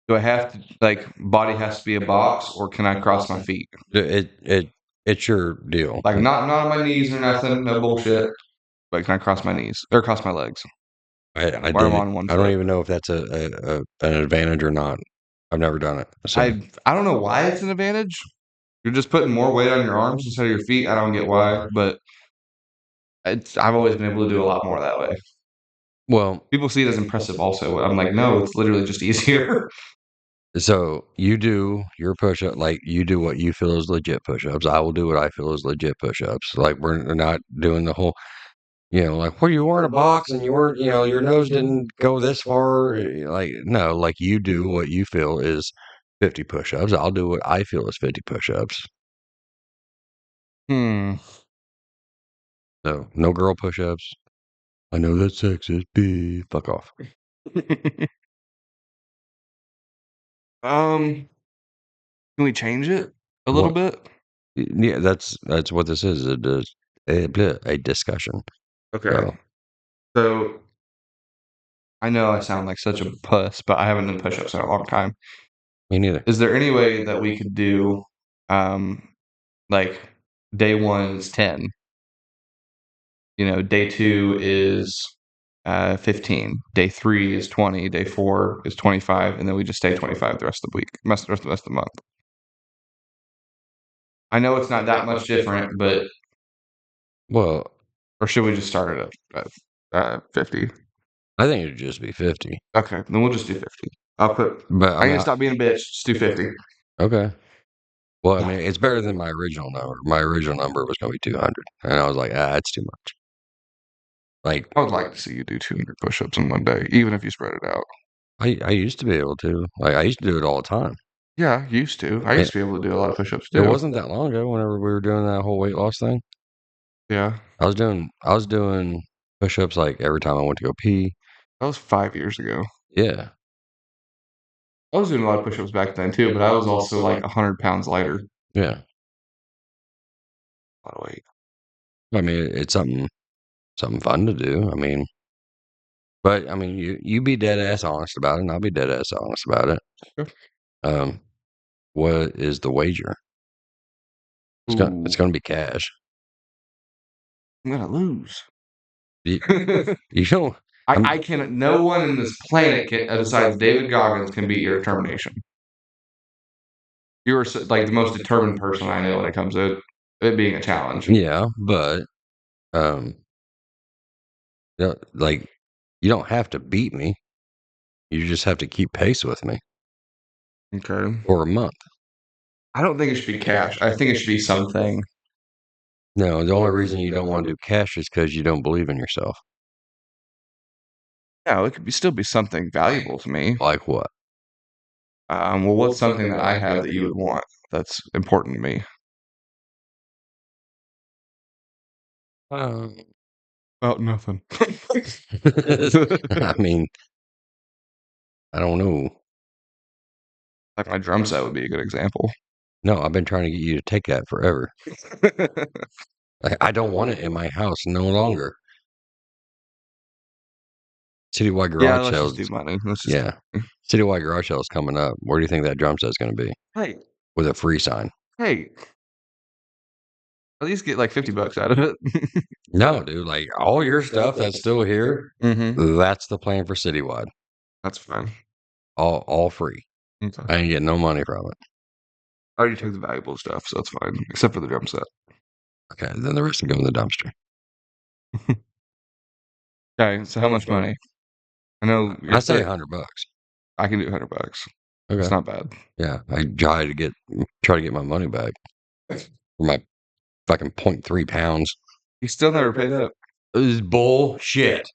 Do I have to like body has to be a box, or can I cross my feet? It's your deal. Like not on my knees or nothing, no bullshit. But can I cross my knees or cross my legs? I While I'm did it. on one I don't foot. even know if that's an advantage or not. I've never done it. So I don't know why it's an advantage. You're just putting more weight on your arms instead of your feet. I don't get why, but I've always been able to do a lot more that way. well, People see it as impressive also. I'm like, no, it's literally just easier. so you do your push-up, like you do what you feel is legit push-ups. I will do what I feel is legit push-ups. Like we're not doing the whole, like, well, you were in a box and you weren't, your nose didn't go this far. Like, no, like you do what you feel is 50 push-ups. I'll do what I feel is 50 push-ups. Hmm. So no girl push-ups. I know that's sexist. B. Fuck off. Can we change it a little What? bit? Yeah, that's what this is. It is a discussion. Okay. So So I know I sound like such a puss, but I haven't done push-ups in a long time. me neither. Is there any way that we could do, um, like day one is 10, day two is 15, day three is 20, day four is 25, and then we just stay 25 the rest of the week, the rest of the month. I know it's not that much different, but Well, or should we just start it at 50? I think it'd just be 50. Okay, then we'll just do 50. I'll put. But I I mean, need to stop being a bitch. Just do 50. okay. Well, I mean, it's better than my original number. My original number was going to be 200, and I was like, that's too much. Like, I would like to see you do 200 push-ups in one day, even if you spread it out. I used to be able to. Like, I used to do it all the time. Yeah, used to. I used to be able to do a lot of push-ups It too. wasn't that long ago. Whenever we were doing that whole weight loss thing, Yeah, I was doing push-ups like every time I went to go pee. that was 5 years ago. Yeah, I was doing a lot of push-ups back then too, but I was also like 100 pounds lighter. yeah. A lot of weight. I mean, it's something fun to do. I mean, but I mean, you be dead ass honest about it, and I'll be dead ass honest about it. Sure. Um, what is the wager? It's Ooh, gonna be cash. I'm gonna lose. You, you don't. I can. No one in this planet can, besides David Goggins can beat your determination. You are like the most determined person I know when it comes to it being a challenge. Yeah, but um, like you don't have to beat me. You just have to keep pace with me Okay. for a month. I don't think it should be cash. I think it should be something. No, the only reason you don't want to do cash is because you don't believe in yourself. No, it could still be something valuable to me. Like what? Well, what's something that I have that you would want that's important to me? Um, About nothing. I mean, I don't know. Like my drum set would be a good example. No, I've been trying to get you to take that forever. I don't want it in my house no longer. Citywide Yeah, garage let's sales. just do money. Let's just. Yeah, citywide garage sale is coming up. Where do you think that drum set is going to be Hey, with a free sign? hey, at least get like $50 out of it. No, dude. Like all your stuff that's still here, Mm-hmm. that's the plan for citywide. That's fine. All free. Okay. I ain't getting no money from it. I already took the valuable stuff, so that's fine, except for the drum set. Okay, then the rest will go in the dumpster. Okay, so how much money? I know I you're say fit. $100. I can do $100. It's Okay. not bad. Yeah, I try to get my money back for my fucking 0.3 pounds. You still never paid up. This is bullshit.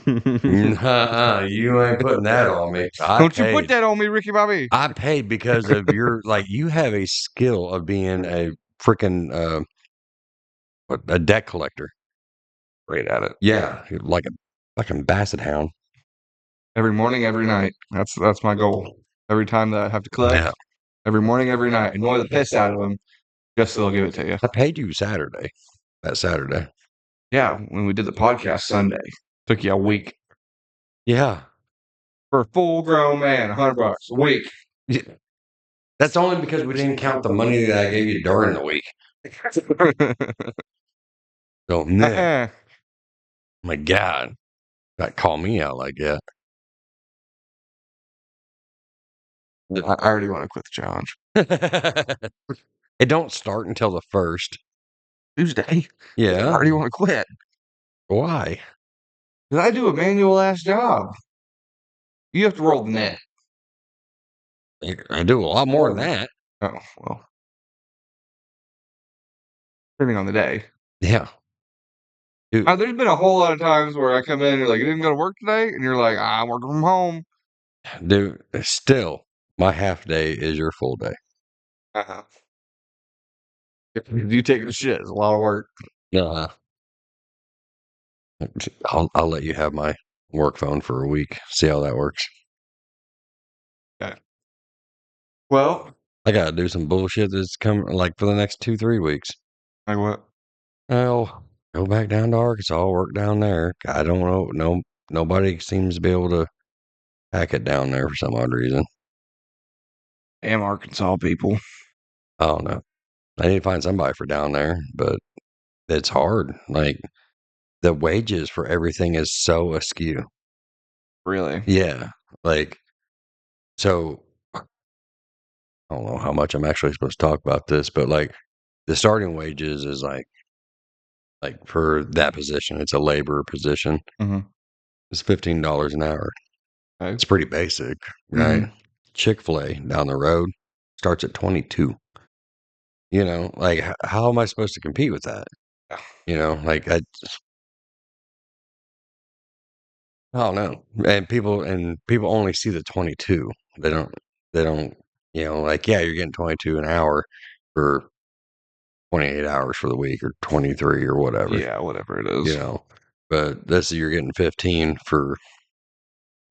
You ain't putting that on me. Don't you put that on me, Ricky Bobby. I paid because of your you have a skill of being a freaking a debt collector. Great at it. Yeah, you're like a fucking basset hound. Every morning, every night. That's my goal. Every time that I have to collect, Yeah. every morning, every night, annoy the piss out of them, just so they'll give it to you. I paid you that Saturday. Yeah, when we did the podcast Sunday, took you a week Yeah. for a full grown man, $100 a week. Yeah. That's only because we didn't count the money that I gave you during the week. So, Uh-uh. my God, that call me out like that. I already want to quit the challenge. It don't start until the 1st. Tuesday. I Yeah. already want to quit. Why? Because I do a manual ass job. You have to roll the net. I do a lot more than that. Oh, well. Depending on the day. Yeah. Dude, There's been a whole lot of times where I come in and you're like, you didn't go to work today? And you're like, I'm working from home. still, my half day is your full day. Uh-huh. You taking a shit. It's a lot of work. Uh, I'll let you have my work phone for a week. See how that works. Okay. Well, I gotta do some bullshit that's coming for the next 2-3 weeks. like what? I'll go back down to Arkansas, work down there. I don't know. Nobody seems to be able to hack it down there for some odd reason. Damn Arkansas people. I don't know. I need to find somebody for down there, but it's hard. Like the wages for everything is so askew. Really? Yeah. Like so I don't know how much I'm actually supposed to talk about this, but the starting wages is for that position, it's a labor position. Mm-hmm. It's $15 an hour. Okay. It's pretty basic, right? Mhm. Chick-fil-A down the road starts at 22. How am I supposed to compete with that? Yeah. I don't know. And people only see the 22. They don't, yeah, you're getting 22 an hour for 28 hours for the week or 23 or whatever, Yeah, whatever it is. but you're getting 15 for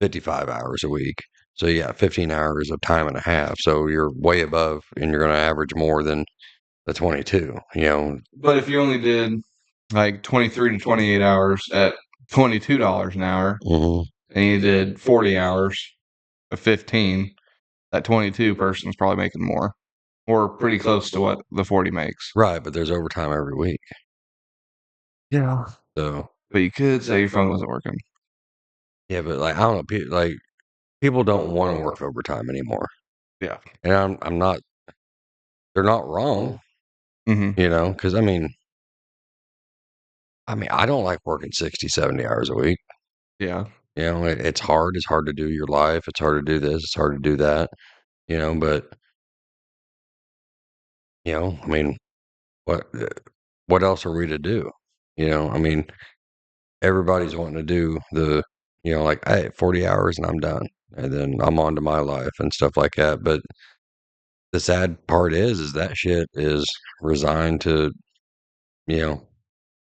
55 hours a week. So yeah, 15 hours of time and a half. So you're way above and you're going to average more than the 22, But if you only did like 23 to 28 hours at $22 an hour, Mhm. and you did 40 hours of 15, that 22 person's probably making more, or pretty close to what the 40 makes. Right, but there's overtime every week. Yeah. So, But you could say your phone wasn't working. yeah, but I don't know, people don't want to work overtime anymore. Yeah. And I'm not, they're not wrong, Mm-hmm. because I don't like working 60, 70 hours a week. Yeah. It's hard. It's hard to do your life. It's hard to do this. It's hard to do that, but, I mean, what, what else are we to do? Everybody's wanting to do hey, 40 hours and I'm done. And then I'm on to my life and stuff like that. But the sad part is that shit is resigned to, you know,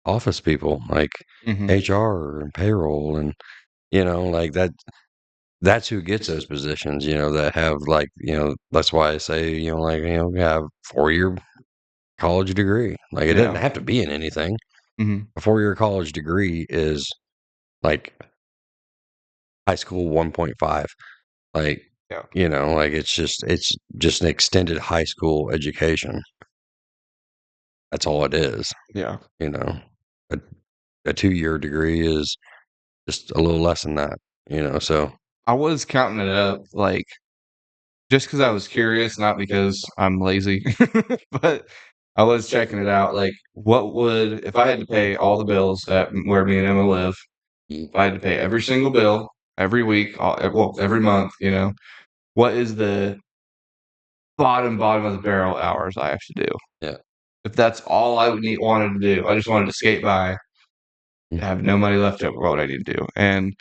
office people like Mm-hmm. HR and payroll and, that's who gets those positions, that have that's why I say, have 4-year college degree. Like it doesn't Yeah. have to be in anything. Mm-hmm. A 4-year college degree is like high school 1.5. Like, Yeah. it's just an extended high school education. That's all it is. Yeah. A, a 2-year degree is just a little less than that, so I was counting it up, like, just because I was curious, not because I'm lazy. But I was checking it out. Like, what would if I had to pay all the bills at where me and Emma live? If I had to pay every single bill every week, well, every month, what is the bottom of the barrel hours I have to do? Yeah. If that's all I wanted to do, I just wanted to skate by, have no money left over. What would I need to do? And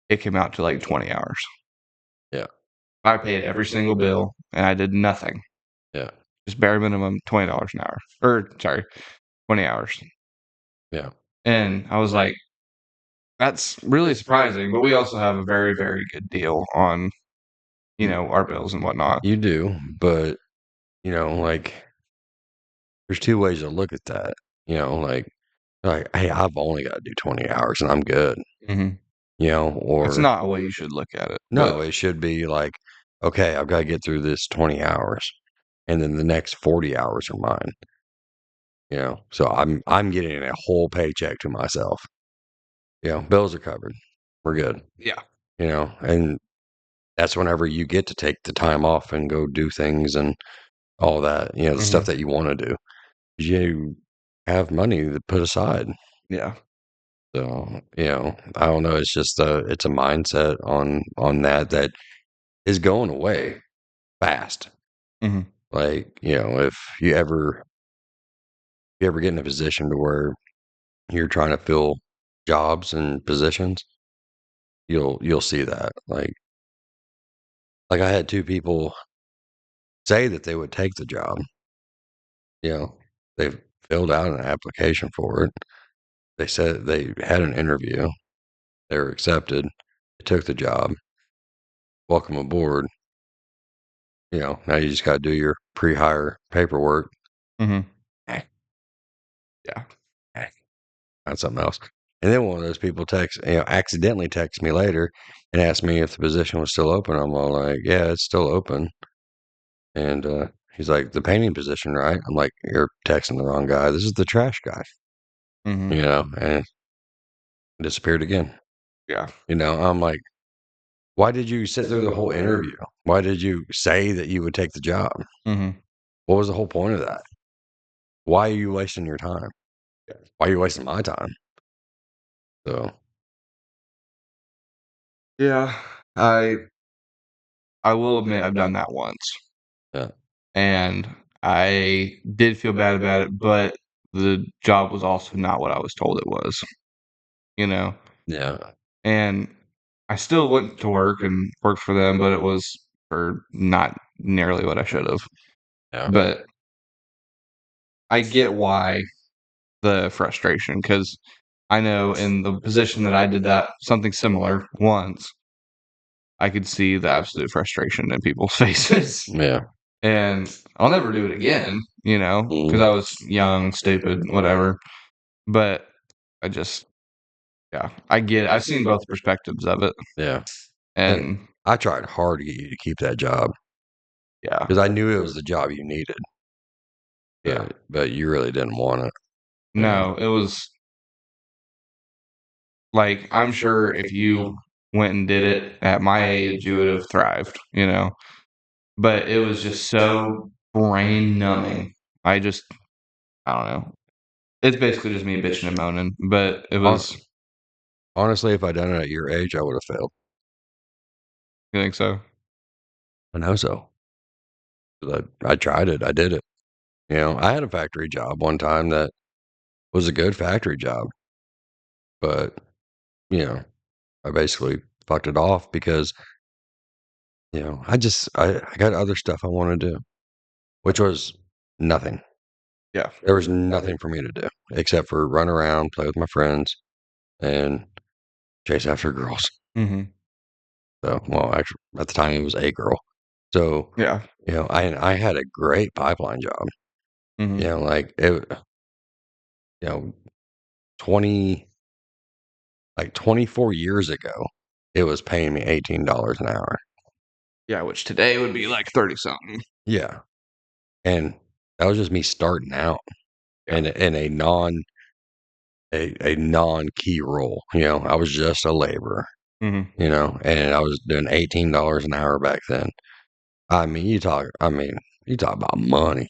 it came out to like 20 hours. Yeah. I paid every single bill, and I did nothing. Yeah. Just bare minimum $20 an hour, or sorry, 20 hours. Yeah. And I was like, that's really surprising. But we also have a very, very good deal on, our bills and whatnot. You do, but like there's two ways to look at that. Like, hey, I've only got to do 20 hours and I'm good. Mm-hmm. It's Or not a way you should look at it. no, But it should be like, okay, I've got to get through this 20 hours, and then the next 40 hours are mine. So I'm getting a whole paycheck to myself. Bills are covered. We're good. yeah. And that's whenever you get to take the time off and go do things and all that, the stuff Mm-hmm. that you want to do. You have money to put aside. Yeah. So, I don't know. It's just it's a mindset on that is going away fast. Mm-hmm. Like, if you ever get in a position to where you're trying to fill jobs and positions, you'll see that. Like I had two people say that they would take the job. They filled out an application for it. They said they had an interview. They were accepted. They took the job. Welcome aboard. Now you just got to do your pre-hire paperwork. Mm-hmm. Eh, Yeah. That's something else. And then one of those people accidentally text me later and asked me if the position was still open. I'm all like, yeah, it's still open. And he's like, the painting position, right? I'm like, you're texting the wrong guy. This is the trash guy. Mm-hmm. And disappeared again. Yeah. I'm like, why did you sit through the whole interview? Why did you say that you would take the job? Mm-hmm. What was the whole point of that? Why are you wasting your time? Why are you wasting my time? So, Yeah. I will admit I've done that once. yeah. And I did feel bad about it, but the job was also not what I was told it was, you know? Yeah. And I still went to work and worked for them, but it was for not nearly what I should have. Yeah. But I get why the frustration, because I know in the position that I did that something similar once, I could see the absolute frustration in people's faces. Yeah. And I'll never do it again, because I was young, stupid, whatever. But I just, yeah, I get it. I've seen both perspectives of it. Yeah. And And I tried hard to get you to keep that job yeah, because I knew it was the job you needed, yeah. but you really didn't want it. No, it was like, I'm sure if you went and did it at my age, you would have thrived. But it was just so brain numbing. I just, I don't know. It's basically just me bitching and moaning, but it Hon- was, Honestly, if I'd done it at your age, I would have failed. you think so? I know so. 'Cause I tried it. I did it. I had a factory job one time that was a good factory job, but, you know, I basically fucked it off because, I got other stuff I want to do, which was nothing. Yeah. There was nothing for me to do except for run around, play with my friends, and chase after girls. Mm-hmm. So, well, actually, at the time it was a girl. So, Yeah. I had a great pipeline job. Mm-hmm. Like it, 20, like 24 years ago, it was paying me $18 an hour. Yeah, which today would be like 30 something. Yeah, and that was just me starting out Yeah. in a non key role. I was just a laborer. Mm-hmm. And I was doing $18 an hour back then. I mean, you talk about money.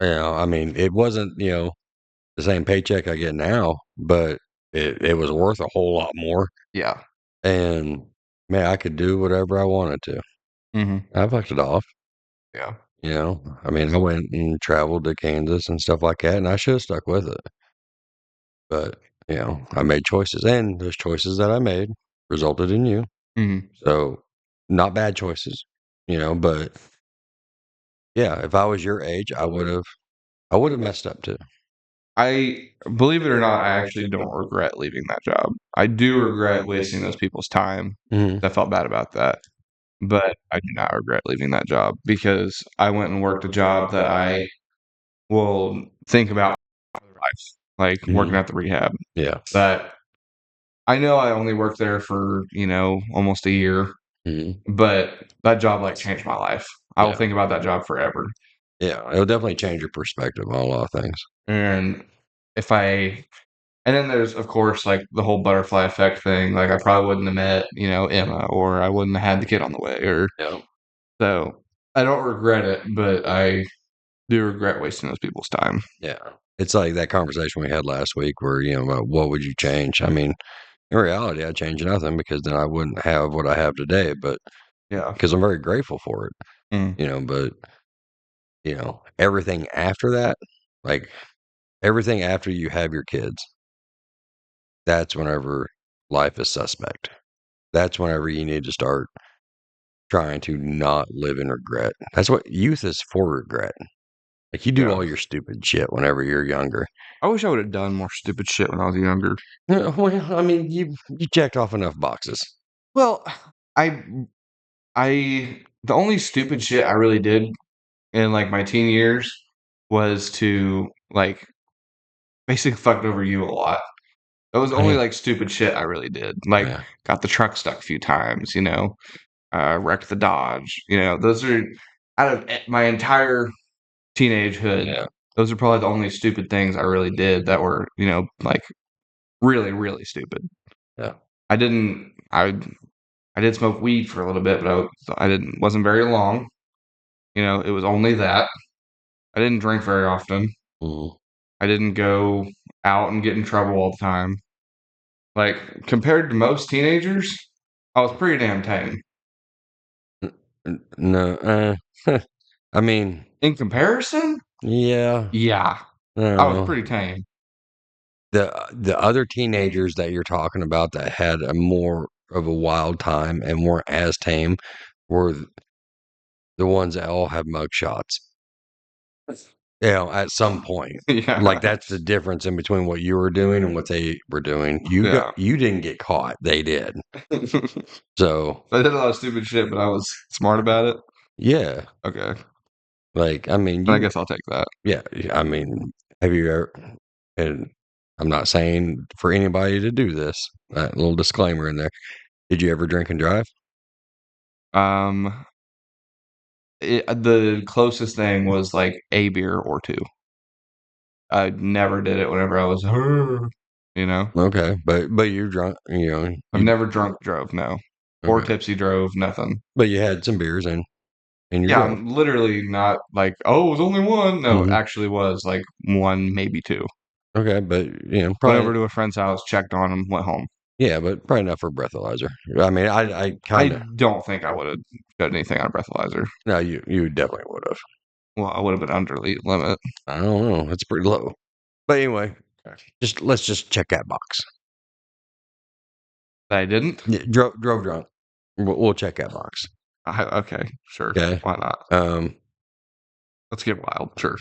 I mean, it wasn't, the same paycheck I get now, but it was worth a whole lot more. Yeah. And man, I could do whatever I wanted to. Mhm. I fucked it off. Yeah. I mean, I went and traveled to Kansas and stuff like that, and I should have stuck with it. But, I made choices, and those choices that I made resulted in you. Mhm. So, not bad choices, but yeah, if I was your age, I would have messed up too. I believe it or not, I actually don't regret leaving that job. I do regret wasting those people's time. Mhm. I felt bad about that, but I do not regret leaving that job because I went and worked a job that I will think about for life, like working Mhm. at the rehab. Yeah. That I know I only worked there for, almost a year, Mhm. but that job like changed my life. I will Yeah. think about that job forever. Yeah, it'll definitely change your perspective on a lot of things. And if I and then there's of course like the whole butterfly effect thing. Like I probably wouldn't have met, Emma, or I wouldn't have had the kid on the way, or Yeah. so I don't regret it, but I do regret wasting those people's time. Yeah. It's like that conversation we had last week where, about what would you change? I mean, in reality, I'd change nothing because then I wouldn't have what I have today, but Yeah. because I'm very grateful for it, Mm. but, everything after that, like everything after you have your kids, that's whenever life is suspect. That's whenever you need to start trying to not live in regret. That's what youth is for, regret. Like, you do Yeah. all your stupid shit whenever you're younger. I wish I would have done more stupid shit when I was younger. Well, I mean, you checked off enough boxes. Well, I the only stupid shit I really did in like my teen years was to like basically fucked over you a lot. That was only Hey, like stupid shit I really did. Like yeah, got the truck stuck a few times, wrecked the Dodge. Those are out of my entire teenagehood. yeah, Those are probably the only stupid things I really did that were, like really, really stupid. yeah, I didn't. I did smoke weed for a little bit, but I didn't. Wasn't very long. It was only that. I didn't drink very often. mhm. I didn't go out and get in trouble all the time. Like compared to most teenagers, I was pretty damn tame. No, I mean, In comparison, yeah, yeah, I was no. pretty tame. The other teenagers that you're talking about that had a more of a wild time and weren't as tame were the ones that all have mug shots. At some point. Like, Yeah, that's the difference in between what you were doing and what they were doing. yeah. You didn't get caught, they did. I So, did a lot of stupid shit, but I was smart about it. yeah, Okay, like, I mean, I guess I'll take that. I mean, have you ever and I'm not saying for anybody to do this, that little disclaimer in there. Did you ever drink and drive? Um, the closest thing was like a beer or two. I never did it whenever I was, you know. Okay, but you're drunk, I've never drunk drove, no, or okay, tipsy drove, nothing. but you had some beers and you Yeah, drove. I'm literally not like, oh, it was only one. No, it Mhm. actually was like one, maybe two. Okay, but, Went probably over to a friend's house, checked on him, went home. yeah, but probably not for breathalyzer. I mean, I I kinda don't think I would have done anything on a breathalyzer. no, you definitely would've. Well, I would have been under limit. I don't know, it's pretty low. But anyway, let's just check that box. I didn't. Yeah, drove drunk. We'll check that box. Okay, sure. Okay. Why not? Um, Let's get wild. Sure.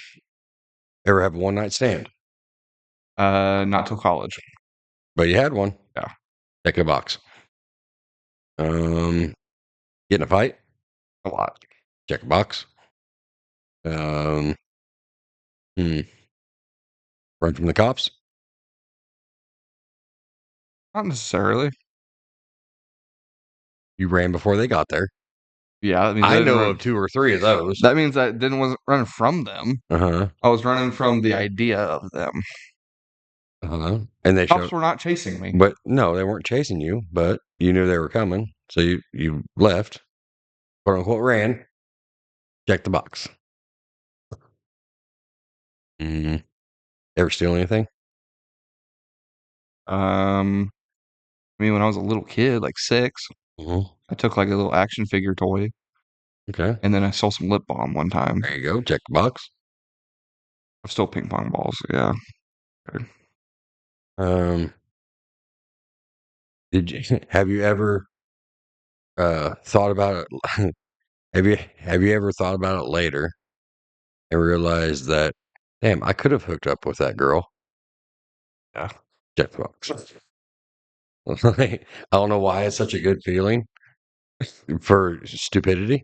ever have a one night stand? Not till college. But you had one. Yeah, Check the box. Um, get in a fight? a lot. Check a box. Um, hmm, run from the cops? Not necessarily. You ran before they got there. Yeah, that means I I didn't know run. of 2 or 3 of those. That means I didn't wasn't running from them. Uh-huh. I was running from the idea of them. Uh-huh. And they Cops showed were not chasing me. but no, they weren't chasing you, but you knew they were coming, so you left, quote unquote ran, check the box. Mhm. Ever steal anything? I mean, when I was a little kid, like 6, Mhm. I took, like, a little action figure toy, Okay. and then I stole some lip balm one time. There you go. Check the box. I stole ping pong balls, yeah. Okay. Um, did you have you ever thought about it? Have you ever thought about it later and realized that, damn, I could have hooked up with that girl? Yeah. Check the box. Like, I don't know why it's such a good feeling for stupidity.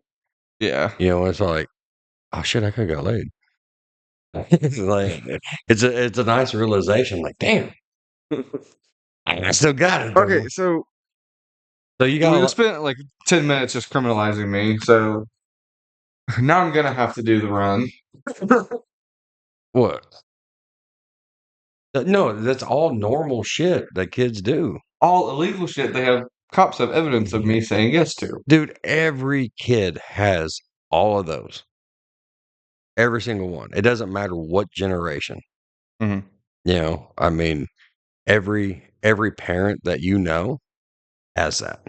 Yeah. You know, it's like, oh shit, I could have got laid. It's like it's a nice realization. Like, damn, I still got it Okay, though. so So you got a we just lot. spent, like, 10 minutes just criminalizing me, so now I'm gonna have to do the run. What? No, that's all normal shit that kids do. All illegal shit cops have evidence of me saying yes to. Dude, every kid has all of those. Every single one. It doesn't matter what generation. Mhm. You know, I mean, every parent that you know has that.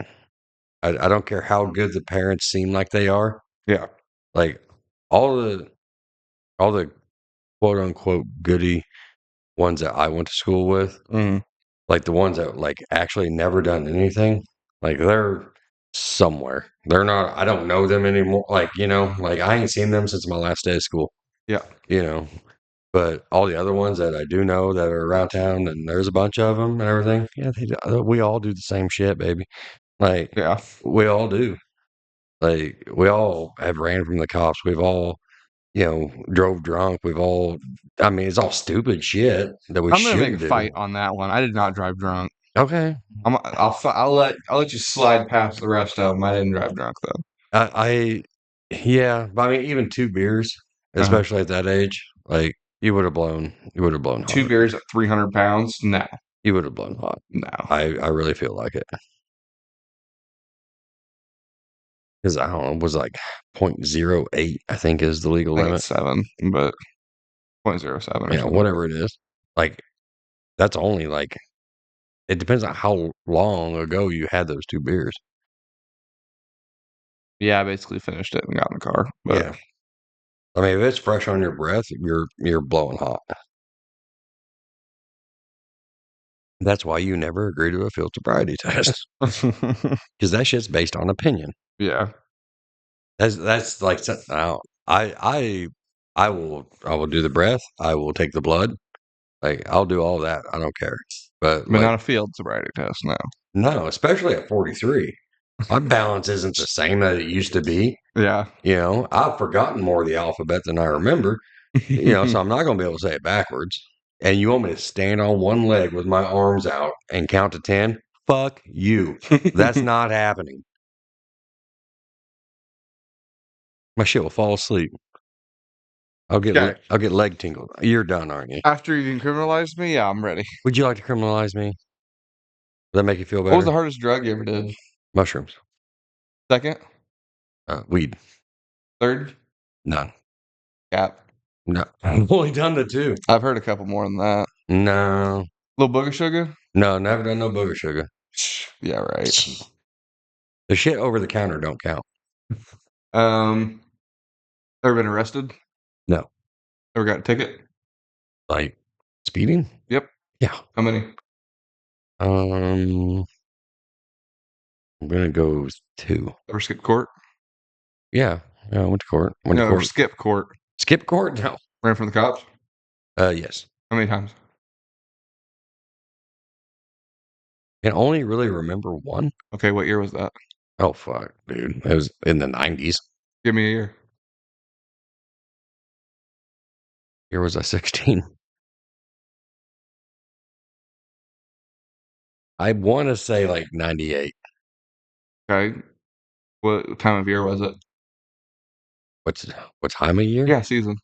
I don't care how good the parents seem like they are. Yeah. Like all the quote unquote goody ones that I went to school with, Mhm. like the ones that like actually never done anything, like they're somewhere. They're not. I don't know them anymore. Like like I ain't seen them since my last day of school. Yeah. You know, but all the other ones that I do know that are around town, and there's a bunch of them and everything. Yeah, we all do the same shit, baby. Like Yeah. we all do. Like we all have ran from the cops. We've all drove drunk. We've all. I mean, it's all stupid shit that we I'm gonna make a shouldn't do. fight on that one. I did not drive drunk. Okay, I'll let you slide past the rest of them. I didn't drive drunk though. I yeah, but I mean, even 2 beers, Uh-huh. especially at that age, like, you would have blown 2 hot. beers at 300 pounds? No, You would have blown hot. no. I really feel like it because I don't know, it was like .08, I think is the legal I think limit. it's 7, but 0.07 or Yeah, something. whatever it is. Like, that's only, like it depends on how long ago you had those 2 beers. Yeah, I basically finished it and got in the car. But Yeah. I mean, if it's fresh on your breath, you're blowing hot. That's why you never agree to a field sobriety test because that shit's based on opinion. yeah. That's like out. I will do the breath. I will take the blood. Like I'll do all that. I don't care. But But like not a field sobriety test, no. no, especially at 43, my balance isn't the same that it used to be. Yeah. I've forgotten more of the alphabet than I remember. So I'm not going to be able to say it backwards. And you want me to stand on one leg with my arms out and count to 10? Fuck you. That's not happening. My shit will fall asleep. Okay. I'll get leg tingles. You're done, aren't you? After you decriminalized me, yeah, I'm ready. Would you like to criminalize me? Does that make you feel What was the better? hardest drug you ever did? Mushrooms. Second? Weed. Third? None. Cap. No. I've only done the 2. I've heard a couple more than that. No. Little booger sugar? No, never done no booger sugar. Yeah, right. The shit over the counter don't count. Um, ever been arrested? No. Ever got a ticket? Like speeding? Yep. Yeah. How many? I'm gonna go with 2. Ever skip court? Yeah. Yeah, I went to court. Went to No, ever court. skip court. Skip court? No. Ran from the cops? Yes. How many times? Can only really remember one. Okay, what year was that? Oh fuck, dude. It was in the 90s. Give me a year. Here was I 16. I want to say like 98. Okay. What time of year was it? What's what time of year? Yeah, season.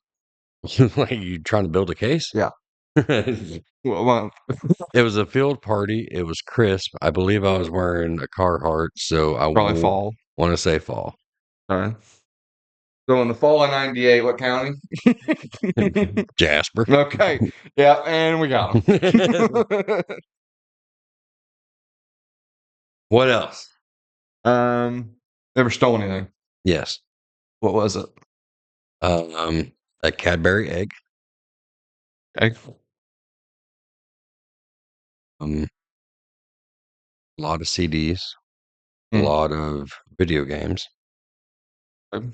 Like you trying to build a case? Yeah. It What month? was a field party. It was crisp. I believe I was wearing a Carhartt, so I Probably fall. want to say fall. Okay. So in the fall of '98, what county? Jasper. Okay. Yeah, and we got him. What else? Never stole anything. Yes. What was it? A Cadbury egg. Okay. A lot of CDs. A Mm. lot of video games. Okay.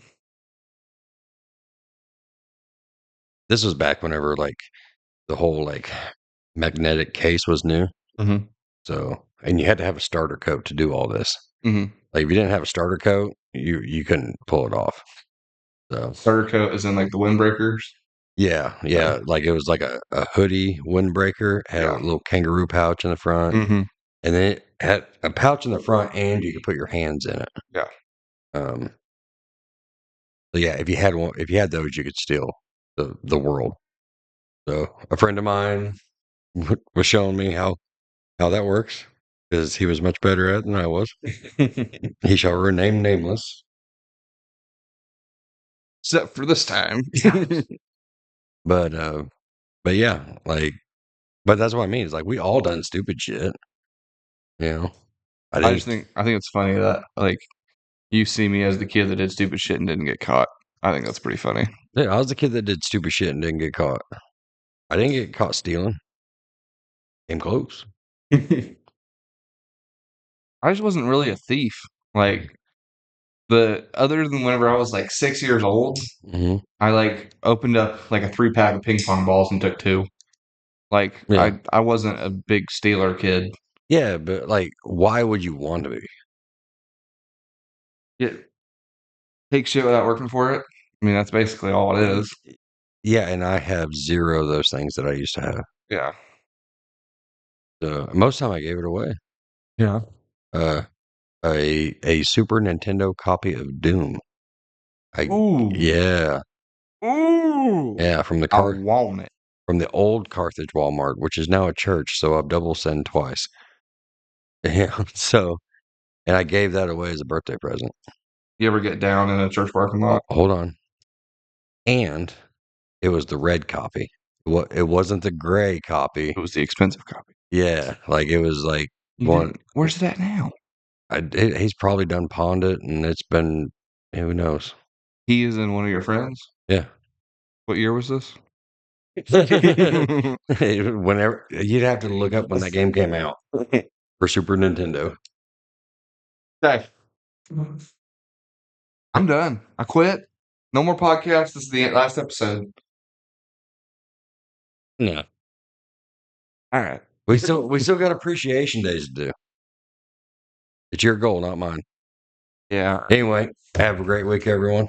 This was back whenever like the whole like magnetic case was new. Mhm. So, and you had to have a starter coat to do all this. Mhm. Like if you didn't have a starter coat, you couldn't pull it off. So Starter coat is in like the windbreakers. yeah, like it was like a hoodie windbreaker, had a Yeah. little kangaroo pouch in the front, Mhm. and then it had a pouch in the front, and you could put your hands in it. Yeah. Um, so yeah, if you had one, if you had those, you could steal the world. So a friend of mine was showing me how that works because he was much better at it than I was. He shall remain nameless. Except for this time. But but yeah, like, but that's what I mean. It's like we all done stupid shit. You know, I I just didn't. think it's funny that like you see me as the kid that did stupid shit and didn't get caught. I think that's pretty funny. Yeah, I was the kid that did stupid shit and didn't get caught. I didn't get caught stealing. Came close. I just wasn't really a thief. Like the other than whenever I was like 6 years old, Hmm. I like opened up like a 3-pack of ping pong balls and took 2. Like Yeah, I wasn't a big stealer kid. yeah, but like, why would you want to be? Yeah, take shit without working for it. I mean, that's basically all it is. Yeah, and I have zero of those things that I used to have. Yeah. So most of the time I gave it away. Yeah. Uh, a Super Nintendo copy of Doom. I Ooh. yeah, Ooh. yeah, from the I car want it. from the old Carthage Walmart, which is now a church, so I've double sinned twice. Yeah, so and I gave that away as a birthday present. You ever get down in a church parking lot? Hold on. And it was the red copy. It wasn't the gray copy. It was the expensive copy. Yeah, like it was like You one. didn't, where's it at now? He's probably done pawned it, and it's been who knows. He is in one of your friends. Yeah. What year was this? Whenever you'd have to look up when that game came out for Super Nintendo. Okay. I'm done. I quit. No more podcasts. This is the last episode. No, All right. we still got appreciation days to do. It's your goal, not mine. Yeah. Anyway, have a great week, everyone.